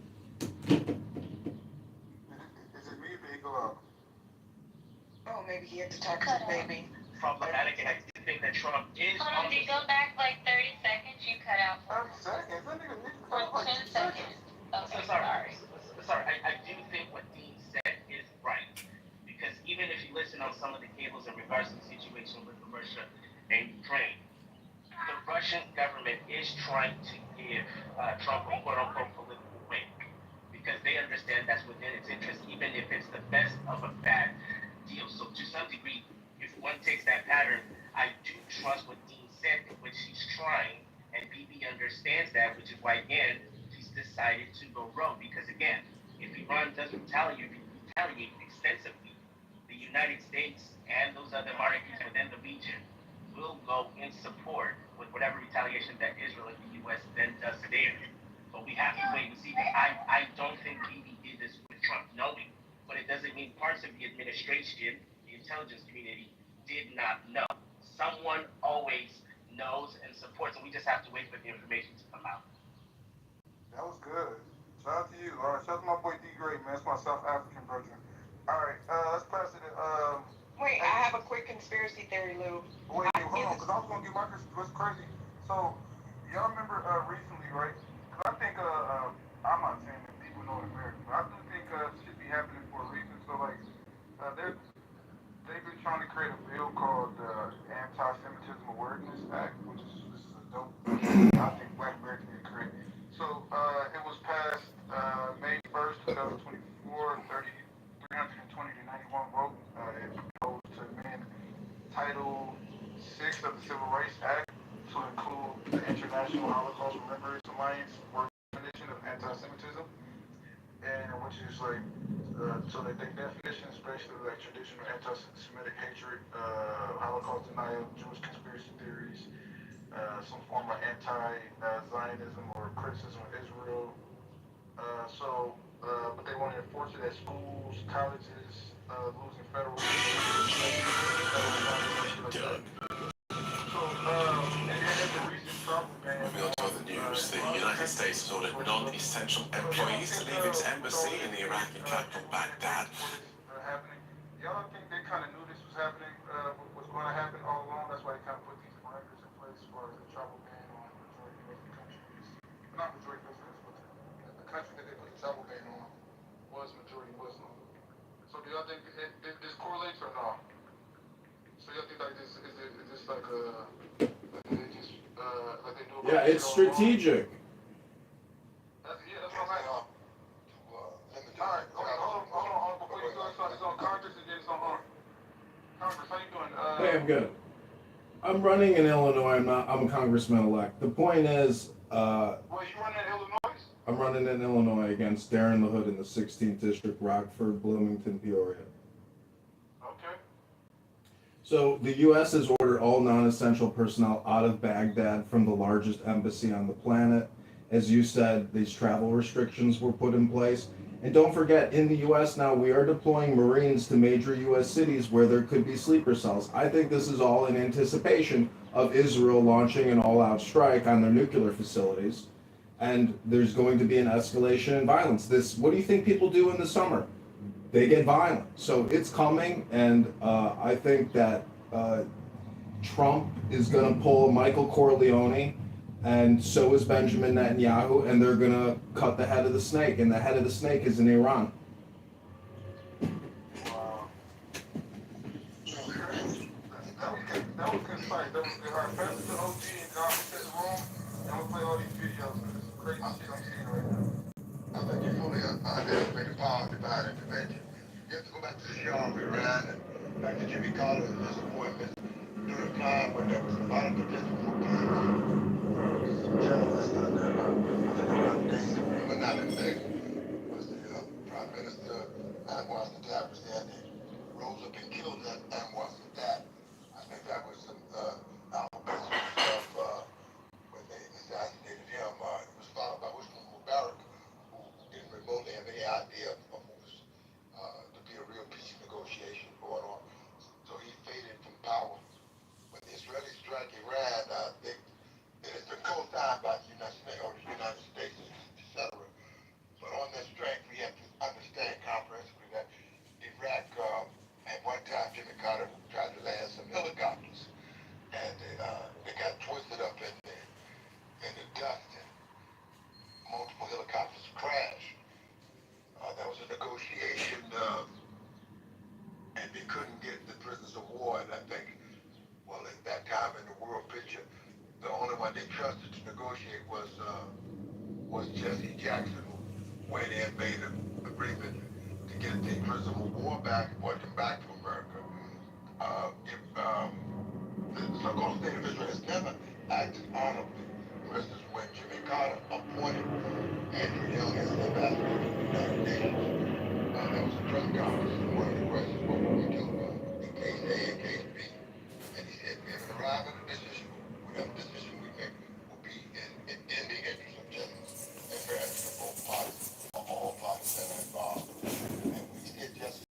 Oh, maybe he had to talk to the baby. Problematic, and I do think that Trump is. Hold on, did you go back like 30 seconds? You cut out for 10 seconds. Okay, sorry. I do think what Dean said is right. Because even if you listen on some of the cables in regards to the situation with Russia and Ukraine, the Russian government is trying to give Trump a quote-unquote political win. Because they understand that's within its interest, even if it's the best of a bad deal. So to some degree, if one takes that pattern, I do trust what Dean said, which he's trying, and BB understands that, which is why, again, he's decided to go rogue. Because, again, if Iran does retaliate extensively, the United States and those other monarchies within the region will go in support with whatever retaliation that Israel and the U.S. then does there. But we have to wait and see. I don't think BB did this with Trump knowing, but it doesn't mean parts of the administration, the intelligence community, did not know. Someone always knows and supports, and we just have to wait for the information to come out. That was good. Shout out to you. All right, shout out to my boy D Gray, man. That's my South African brother. All right, let's pass it. Wait, I have a quick conspiracy theory, Lou. Wait, hold on, because I was gonna get my what's crazy. So, y'all remember recently, right? Because I think I'm not saying that people know in America, but I do think shit be happening for a reason. So like, they've been trying to create a bill called Anti-Semitism Awareness Act, which is this is a dope. I think Black Americans need to create. So it was passed May 1st, 2024, 320 to 91 vote. It proposed to amend Title 6 of the Civil Rights Act to include the International Holocaust Remembrance Alliance word definition of anti-Semitism, and which is like, so they definitions basically like traditional anti-Semitic hatred, Holocaust denial, Jewish conspiracy theories, some form of anti-Zionism or criticism of Israel. But they want to enforce it at schools, colleges, losing federal Doug. So, and then there's a recent Trump ban. Moving on to other news, the United States has ordered non-essential employees to leave its embassy in the Iraqi capital, Baghdad. Happening. Y'all think they kind of knew this was happening, was going to happen all along? That's why they kind of put these parameters in place as far as the travel ban on majority Muslim countries. Not majority Muslims, but the country that they put the travel ban on was majority Muslim. So do y'all think this correlates or not? So y'all think like this is this like they just like they do? Yeah, it's strategic. That's what I'm saying. All right, hold on. Before you go, it's on Congress and then it's on Congress. How you doing? Hey, I'm good. I'm running in Illinois. I'm a congressman-elect. The point is, well, you running in Illinois? I'm running in Illinois against Darren LaHood in the 16th District, Rockford, Bloomington, Peoria. Okay. So the U.S. has ordered all non-essential personnel out of Baghdad from the largest embassy on the planet. As you said, these travel restrictions were put in place. And don't forget, in the U.S. now, we are deploying Marines to major U.S. cities where there could be sleeper cells. I think this is all in anticipation of Israel launching an all-out strike on their nuclear facilities. And there's going to be an escalation in violence. What do you think people do in the summer? They get violent. So it's coming, and I think that Trump is going to pull Michael Corleone, and so is Benjamin Netanyahu, and they're going to cut the head of the snake, and the head of the snake is in Iran. Wow. That was concise. That was good. All right, pass it to OG and God set the room, and we'll play all these videos. This is crazy shit I'm seeing right now. I think you fully underestimate the power of divine intervention. You have to go back to the Shah of Iran and back to Jimmy Carter's disappointment during a time when there was a lot of potential for peace. Journalists on the but not in fact, was the Prime Minister Anwar Sadat was there, and they rose up and killed that Anwar Sadat. I think that was some alphabetical stuff when they assassinated him. It was followed by Mubarak, who didn't remotely have any idea of what was to be a real peace negotiation going on. So he faded from power. When the Israelis strike Iran, it has been co-signed by the United States, etc. But on this strength, we have to understand comprehensively that Iraq, at one time, Jimmy Carter tried to land some helicopters, and they got twisted up in the dust, and multiple helicopters crashed. There was a negotiation, and they couldn't get the prisoners of war, and I think, well, at that time in the world picture, the only one they trusted to negotiate was Jesse Jackson, who went in, made an agreement to get the prisoners of war back and brought them back to America. The so-called state of Israel has never acted honorably. For instance, when Jimmy Carter appointed Andrew Young as the ambassador to the United Nations, there was a press conference, and one of the questions, what will we do in case A and case B? And he said, we haven't arrived at a decision. Whatever decision we make will be in the interest of justice and fairness for both parties, or all parties that are involved. And we said just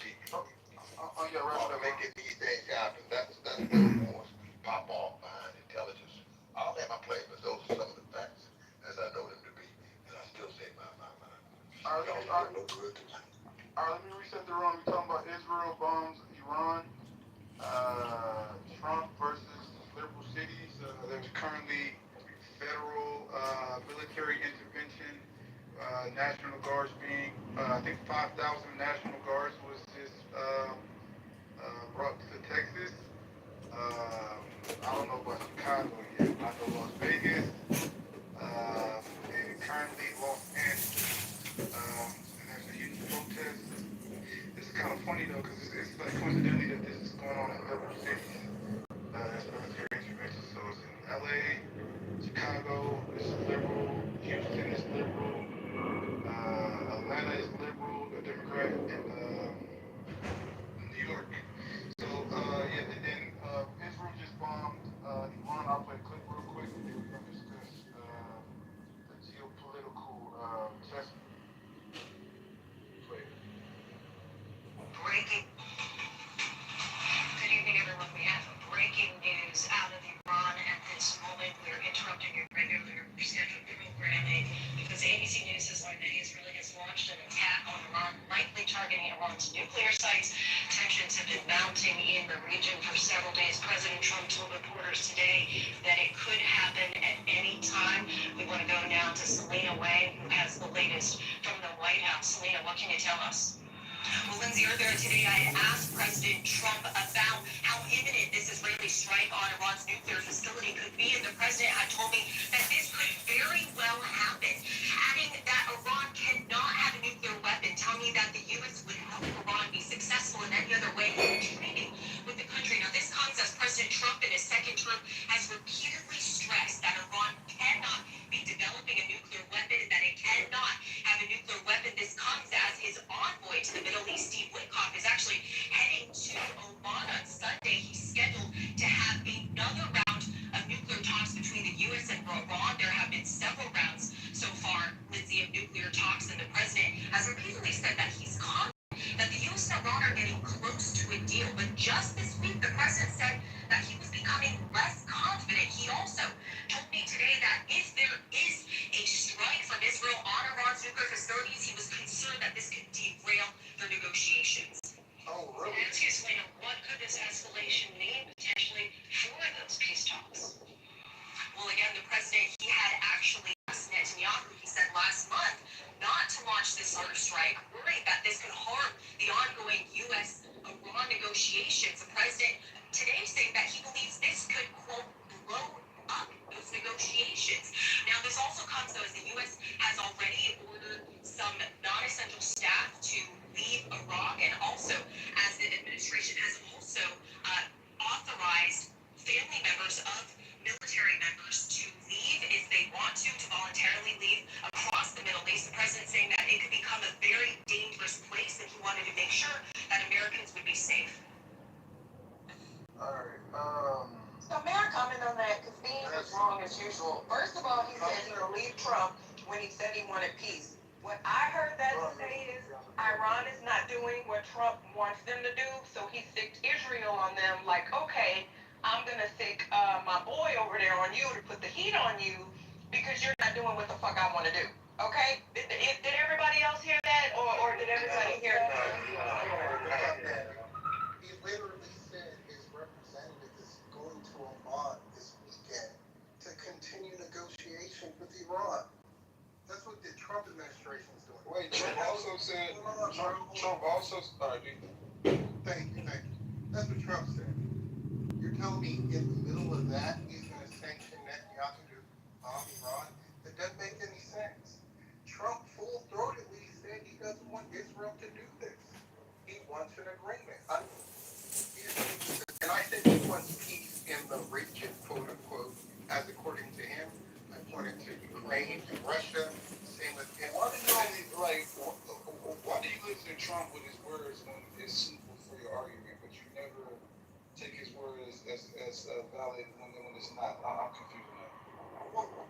people. Want to make it these things happen. That's what wants pop off behind intelligence. I don't have my play, but those are some of the facts as I know them to be. And I still say my. All right, No good to me. let me reset the room. We're talking about Israel bombs Iran, Trump versus liberal cities. There's currently federal military intervention, National Guards being, I think 5,000 National Guards was just brought to Texas. I don't know about Chicago yet. I know Las Vegas, and currently Los Angeles. And there's a huge protest. This is kind of funny though, because it's like coincidentally that this is going on in liberal cities. That's military intervention. So it's in LA, Chicago is liberal, Houston is liberal, Atlanta is liberal, a Democrat, and New York. So yeah, and then Israel just bombed Iran. I'll play a clip real quick, and then we're gonna discuss the geopolitical chess. Play. Breaking. Good evening, everyone. We have breaking news out of Iran at this moment. We're interrupting your regular scheduled programming because ABC News has learned that Israel has launched an attack on Iran, likely targeting Iran's nuclear sites. Tensions have been mounting in the region for several days. President Trump told reporters today that it could happen at any time. We want to go now to Selena Wang, who has the latest from the White House. Selena, what can you tell us? Well, Lindsay, earlier today I asked President Trump about how imminent this Israeli strike on Iran's nuclear facility could be, and the president had told me that this could very well happen, adding that Iran cannot have a nuclear weapon, telling me that the U.S. would help Iran be successful in any other way in treating with the country. Now, this comes as President Trump in his second term has repeatedly stressed that Iran cannot be developing a nuclear weapon and that it cannot have a nuclear weapon. This comes as his envoy to the Middle East, Steve Witkoff, is actually heading to Oman on Sunday. He's scheduled to have another round of nuclear talks between the U.S. and Iran. There have been several rounds so far, Lindsay, of nuclear talks, and the president has repeatedly said that he's confident that the U.S. and Iran are getting close to a deal. But just this week, the president said that he was becoming less confident. He also told me today that if there is a strike from Israel on Iran's nuclear facilities, he was concerned that this could derail their negotiations. Oh, really? To ask you, Selena, what could this escalation mean potentially for those peace talks? Well, again, the president, he had actually asked Netanyahu, he said last month, not to launch this sort of strike, worried that this could harm the ongoing U.S.-Iran negotiations. The president today saying that he believes this could, quote, blow up those negotiations. Now, this also comes, though, as the U.S. has already ordered some non-essential staff to leave Iraq, and also as the administration has also authorized family members of military members to leave if they want to voluntarily leave across the Middle East. The president saying that it could become a very dangerous place, and he wanted to make sure that Americans would be safe. All right. So may I comment on that? Because Bean was wrong as usual. First of all, he said he would leave Trump when he said he wanted peace. What I heard that to say is Iran is not doing what Trump wants them to do, so he sicked Israel on them like, okay, I'm going to sick my boy over there on you to put the heat on you because you're not doing what the fuck I want to do. Okay? Did everybody else hear that, or did everybody hear that? He literally said his representative is going to Oman this weekend to continue negotiations with Iran. That's what the Trump administration is doing. Wait, Trump also said. Trump also. Thank you. That's what Trump said. You're telling me in the middle of that he's going to sanction Netanyahu to bomb Iran? That doesn't make any sense. Trump full-throatedly said he doesn't want Israel to do this. He wants an agreement. And I think he wants peace in the region, quote unquote, as according to him. I pointed to Ukraine and Russia. Same with him. Why do you listen to Trump with his words when it's suitable for your argument, but you never take his word as valid when it's not? I'm confused on that.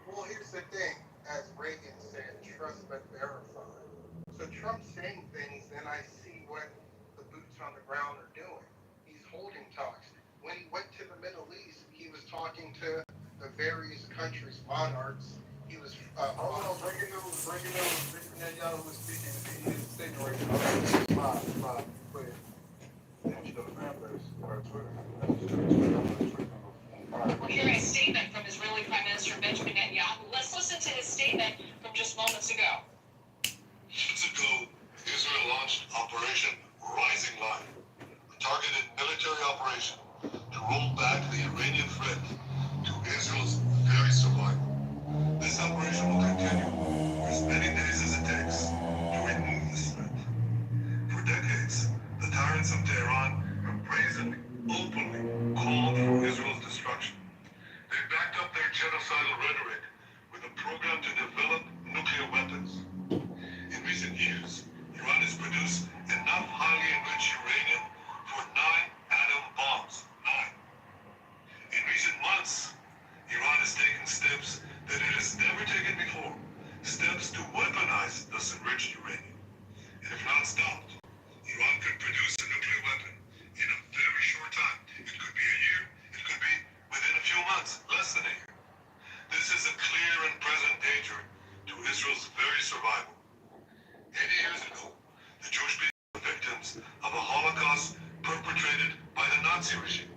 Well, here's the thing. As Reagan said, trust but verify. So Trump's saying things, then I see what the boots ground are doing. He's holding talks. When he went to the Middle East, he was talking to the various countries' monarchs. He was hold on, breaking news. Mr. Netanyahu was speaking. He didn't say no right now. But you know the fan base or Twitter. We're hearing a statement from Israeli Prime Minister Benjamin Netanyahu. Let's listen to his statement from just moments ago. Months ago, Israel launched Operation Rising Lion, a targeted military operation to roll back the Iranian threat to Israel's very survival. This operation will continue for as many days as it takes to remove this threat. For decades, the tyrants of Tehran have brazenly, openly called for Israel's destruction. They backed up their genocidal rhetoric with a program to develop nuclear weapons. In recent years, Iran has produced enough highly enriched uranium for 9 atom bombs. 9. In recent months, Iran has taken steps that it has never taken before, steps to weaponize this enriched uranium. And if not stopped, Iran could produce a nuclear weapon in a very short time. It could be a year, it could be within a few months, less than a year. This is a clear and present danger to Israel's very survival. 80 years ago, the Jewish people were victims of a Holocaust perpetrated by the Nazi regime.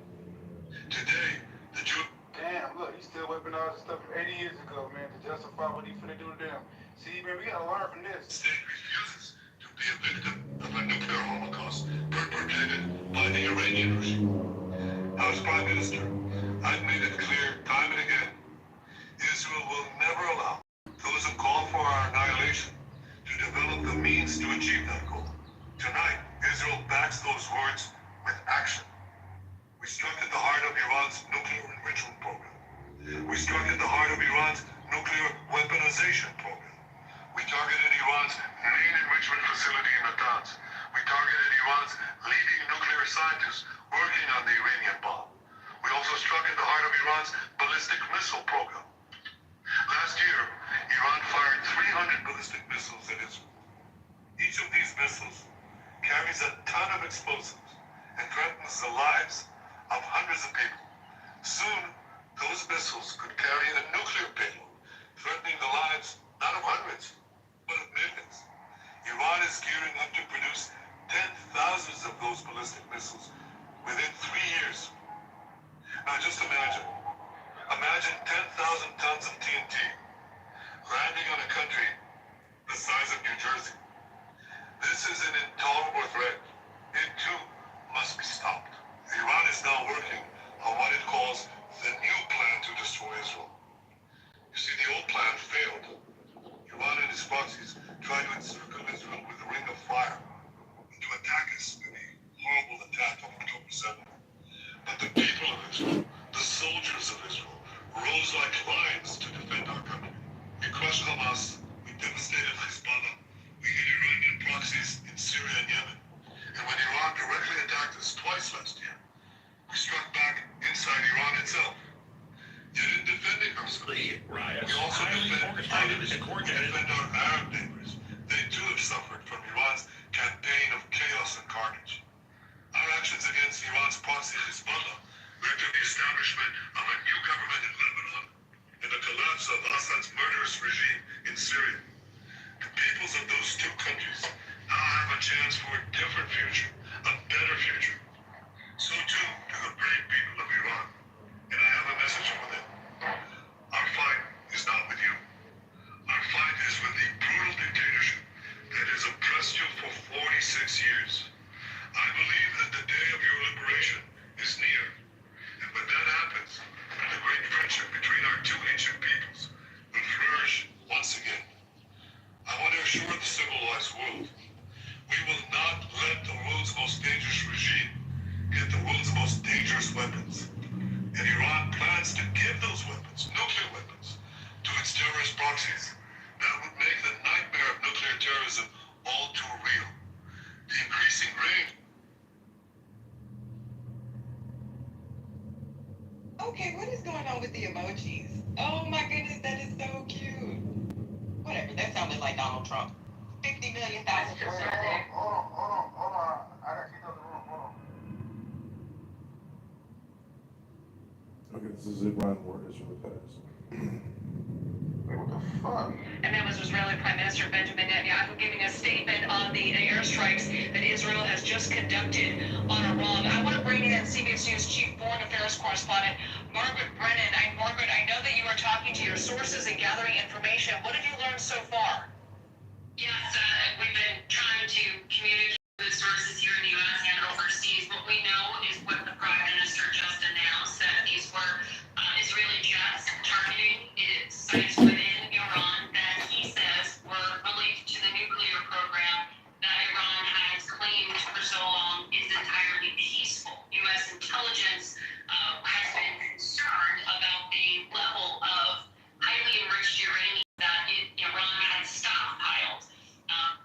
Today, the Jew... Damn, look, he's still weaponizing stuff from 80 years ago, man, to justify what he's finna do to them. See, man, we gotta learn from this. The state refuses to be a victim of a nuclear Holocaust perpetrated by the Iranian regime. As Prime Minister, I've made it clear time and again, Israel will never allow those who call for our annihilation to develop the means to achieve that goal. Tonight, Israel backs those words with action. We struck at the heart of Iran's nuclear enrichment program. We struck at the heart of Iran's nuclear weaponization program. We targeted Iran's main enrichment facility in Natanz. We targeted Iran's leading nuclear scientists working on the Iranian bomb. We also struck at the heart of Iran's ballistic missile program. Last year, Iran fired 300 ballistic missiles at Israel. Each of these missiles carries a ton of explosives and threatens the lives of hundreds of people. Soon, those missiles could carry a nuclear payload, threatening the lives not of hundreds, but of millions. Iran is gearing up to produce 10,000s of those ballistic missiles within 3 years. Now just imagine 10,000 tons of TNT landing on a country the size of New Jersey. This is an intolerable threat. It too must be stopped. Iran is now working on what it calls the new plan to destroy Israel. You see, the old plan failed. Iran and its proxies tried to encircle Israel with a ring of fire and to attack us with the horrible attack on October 7th. But the people of Israel, the soldiers of Israel, rose like lions to defend our country. We crushed Hamas, we devastated Hezbollah, we hit Iranian proxies in Syria and Yemen. And when Iran directly attacked us twice last year, we struck back inside Iran itself. Yet in defending ourselves, we also defend others. We defend our Arab neighbors. They too have suffered from Iran's campaign of chaos and carnage. Our actions against Iran's proxy Hezbollah led to the establishment of a new government in Lebanon and the collapse of Assad's murderous regime in Syria. The peoples of those two countries now have a chance for a different future, a better future. So too do the brave people of Iran. And I have a message for them. Our fight is not with you. Our fight is with the brutal dictatorship that has oppressed you for 46 years. I believe that the day of your liberation is near. And when that happens, the great friendship between our two ancient peoples will flourish once again. I want to assure the civilized world, we will not let the world's most dangerous regime get the world's most dangerous weapons. And Iran plans to give those weapons, nuclear weapons, to its terrorist proxies. That would make the nightmare of nuclear terrorism all too real. The increasing range. Okay, what is going on with the emojis? Oh my goodness, that is so cute. Whatever, that sounded like Donald Trump. 50 million thousand. Hold on. I got Kitover in the room. Hold on. This is Iran war, Israel pass. What the fuck? And that was Israeli Prime Minister Benjamin Netanyahu giving a statement on the airstrikes that Israel has just conducted on Iran. I want to bring in CBS News Chief Foreign Affairs Correspondent Margaret Brennan. Margaret, I know that you are talking to your sources and gathering information. What have you learned so far? Yes, we've been trying to communicate with sources here in the U.S. and overseas. What we know is what the Prime Minister just announced, that these were Israeli jets targeting sites within Iran that he says were related to the nuclear program that Iran has claimed for so long is entirely peaceful. U.S. intelligence has been concerned about the level of highly enriched uranium that Iran had stockpiled,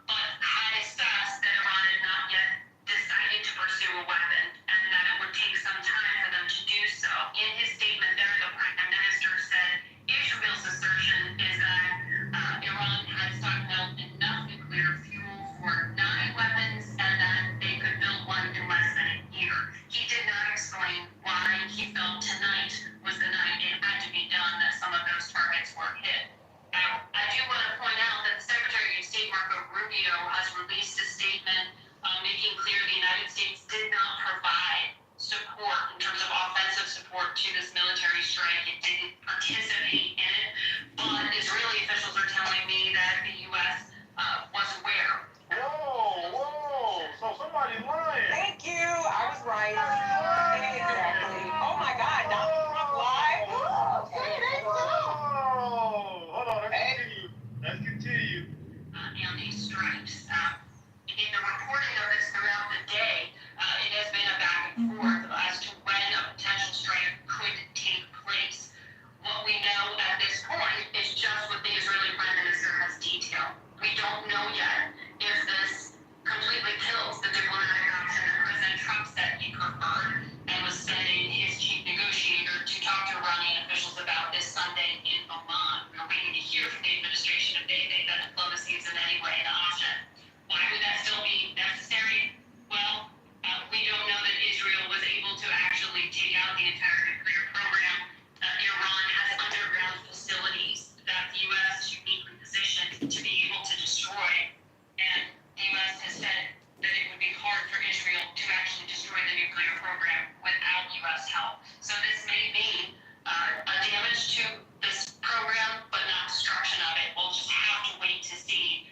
but had assessed that Iran had not yet decided to pursue a weapon and that it would take some time for them to do so. In his statement there, the Prime Minister said Israel's assertion is that Iran had stockpiled enough nuclear fuel for 9 weapons and that they could build one in less than a year. He did not explain why he felt tonight was the night it had to be done that some of those targets were hit. I do want to point out that the Secretary of State Marco Rubio has released a statement making clear the United States did not provide support in terms of offensive support to this military strike. It didn't participate in it, but Israeli officials are telling me that the U.S. Was aware. Whoa, so somebody's lying. Thank you. I was right. Exactly. Oh my God, Donald Trump live. Hold on, let's continue. And these strikes. In the reporting of this throughout the day, it has been a back and forth as to when a potential strike could take place. What we know at this point is just what the Israeli Prime Minister has detailed. We don't know yet if this completely kills the diplomatic option that President Trump said he preferred and was sending his chief negotiator to talk to Iranian officials about this Sunday in Oman. We're waiting to hear from the administration if they think that diplomacy is in any way an option. Why would that still be necessary? Well, we don't know that Israel was able to actually take out the entire nuclear program. Iran has underground facilities that the U.S. is uniquely positioned to be able to destroy. And the U.S. has said that it would be hard for Israel to actually destroy the nuclear program without U.S. help. So this may mean a damage to this program, but not destruction of it. We'll just have to wait to see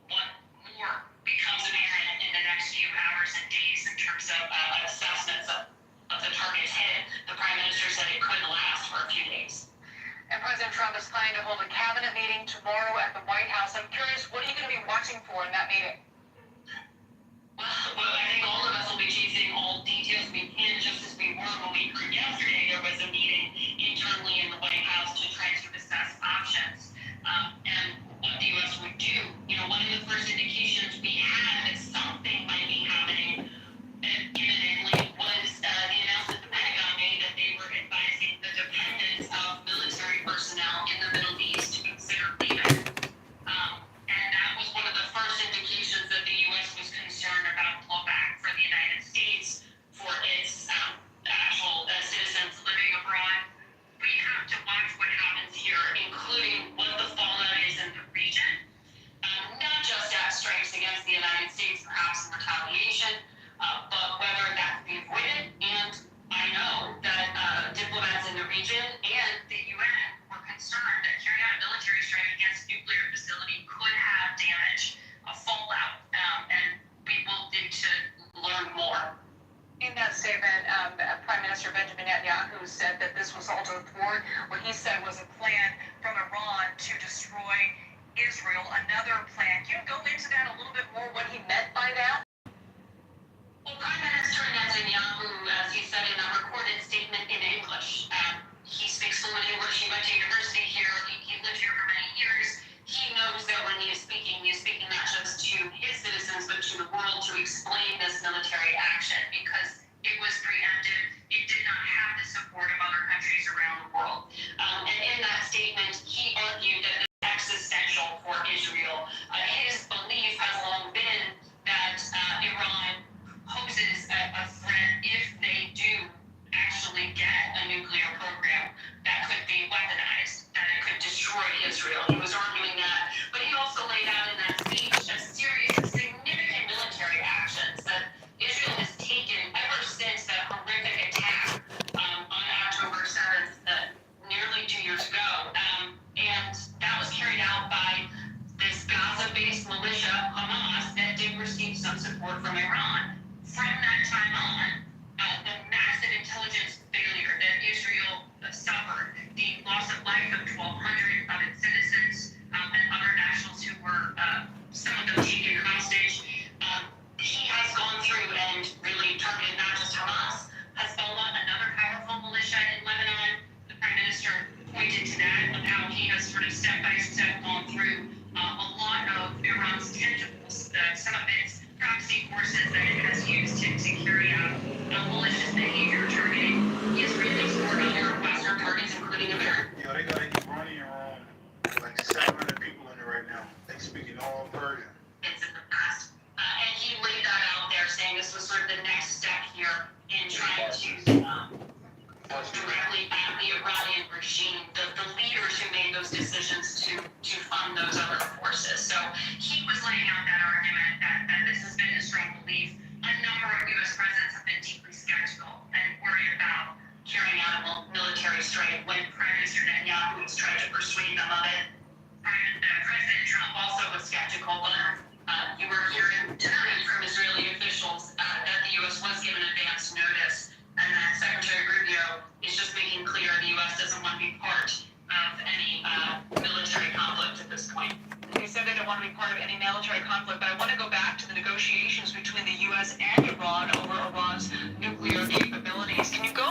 what more becomes apparent in the next few hours and days in terms of assessments of the targets hit. The Prime Minister said it could last for a few days. And President Trump is planning to hold a cabinet meeting tomorrow at the White House. I'm curious, what are you going to be watching for in that meeting? Well, I think all of us will be chasing all details we can, just as we were when we heard yesterday there was a meeting internally in the White House to try to assess options and what the U.S. would do. One of the first indications we had that something might be happening imminently was the announcement the Pentagon made that they were advising the dependents of military personnel in the Middle East to consider leaving. And that was one of the first indications that the U.S. was concerned about blowback for the United States for its actual citizens living abroad. We have to watch what happens here, including what the fallout is in the region. Not just as strikes against the United States, perhaps in retaliation, but whether that can be avoided. And I know that diplomats in the region and the UN were concerned that carrying out a military strike against a nuclear facility could have damage, a fallout, and we will need to learn more. In that statement, Prime Minister Benjamin Netanyahu said that this was all to thwart what he said was a plan from Iran to destroy Israel, another plan. Can you go into that a little bit more, what he meant by that? Well, Prime Minister Netanyahu, as he said in a recorded statement in English, he speaks fluent English. He went to university here. He lived here for many years. He knows that when he is speaking not just to his citizens, but to the world to explain this military action because it was preemptive. It did not have the support of other countries around the world. And in that statement, he argued that it's existential for Israel. His belief has long been that Iran poses a threat if they do actually get a nuclear program carry out malicious behavior targeting Israelis or other Western targets, including America. Yo, they got an Iranian room, like 700 people in there right now. They speaking all Persian. It's in the past. And he laid that out there, saying this was sort of the next step here in trying to directly at the Iranian regime, the leaders who made those decisions to fund those other forces. So he was laying out that argument that this has been his strong belief. A number of U.S. presidents have been deeply skeptical and worried about carrying out a military strike when Prime Minister Netanyahu was trying to persuade them of it. President Trump also was skeptical, but you were hearing tonight from Israeli officials that the U.S. was given advance notice, and that Secretary Rubio is just making clear the U.S. doesn't want to be part of any military conflict at this point. They said they don't want to be part of any military conflict, but I want to go back to the negotiations between the U.S. and Iran over Iran's nuclear capabilities. Can you go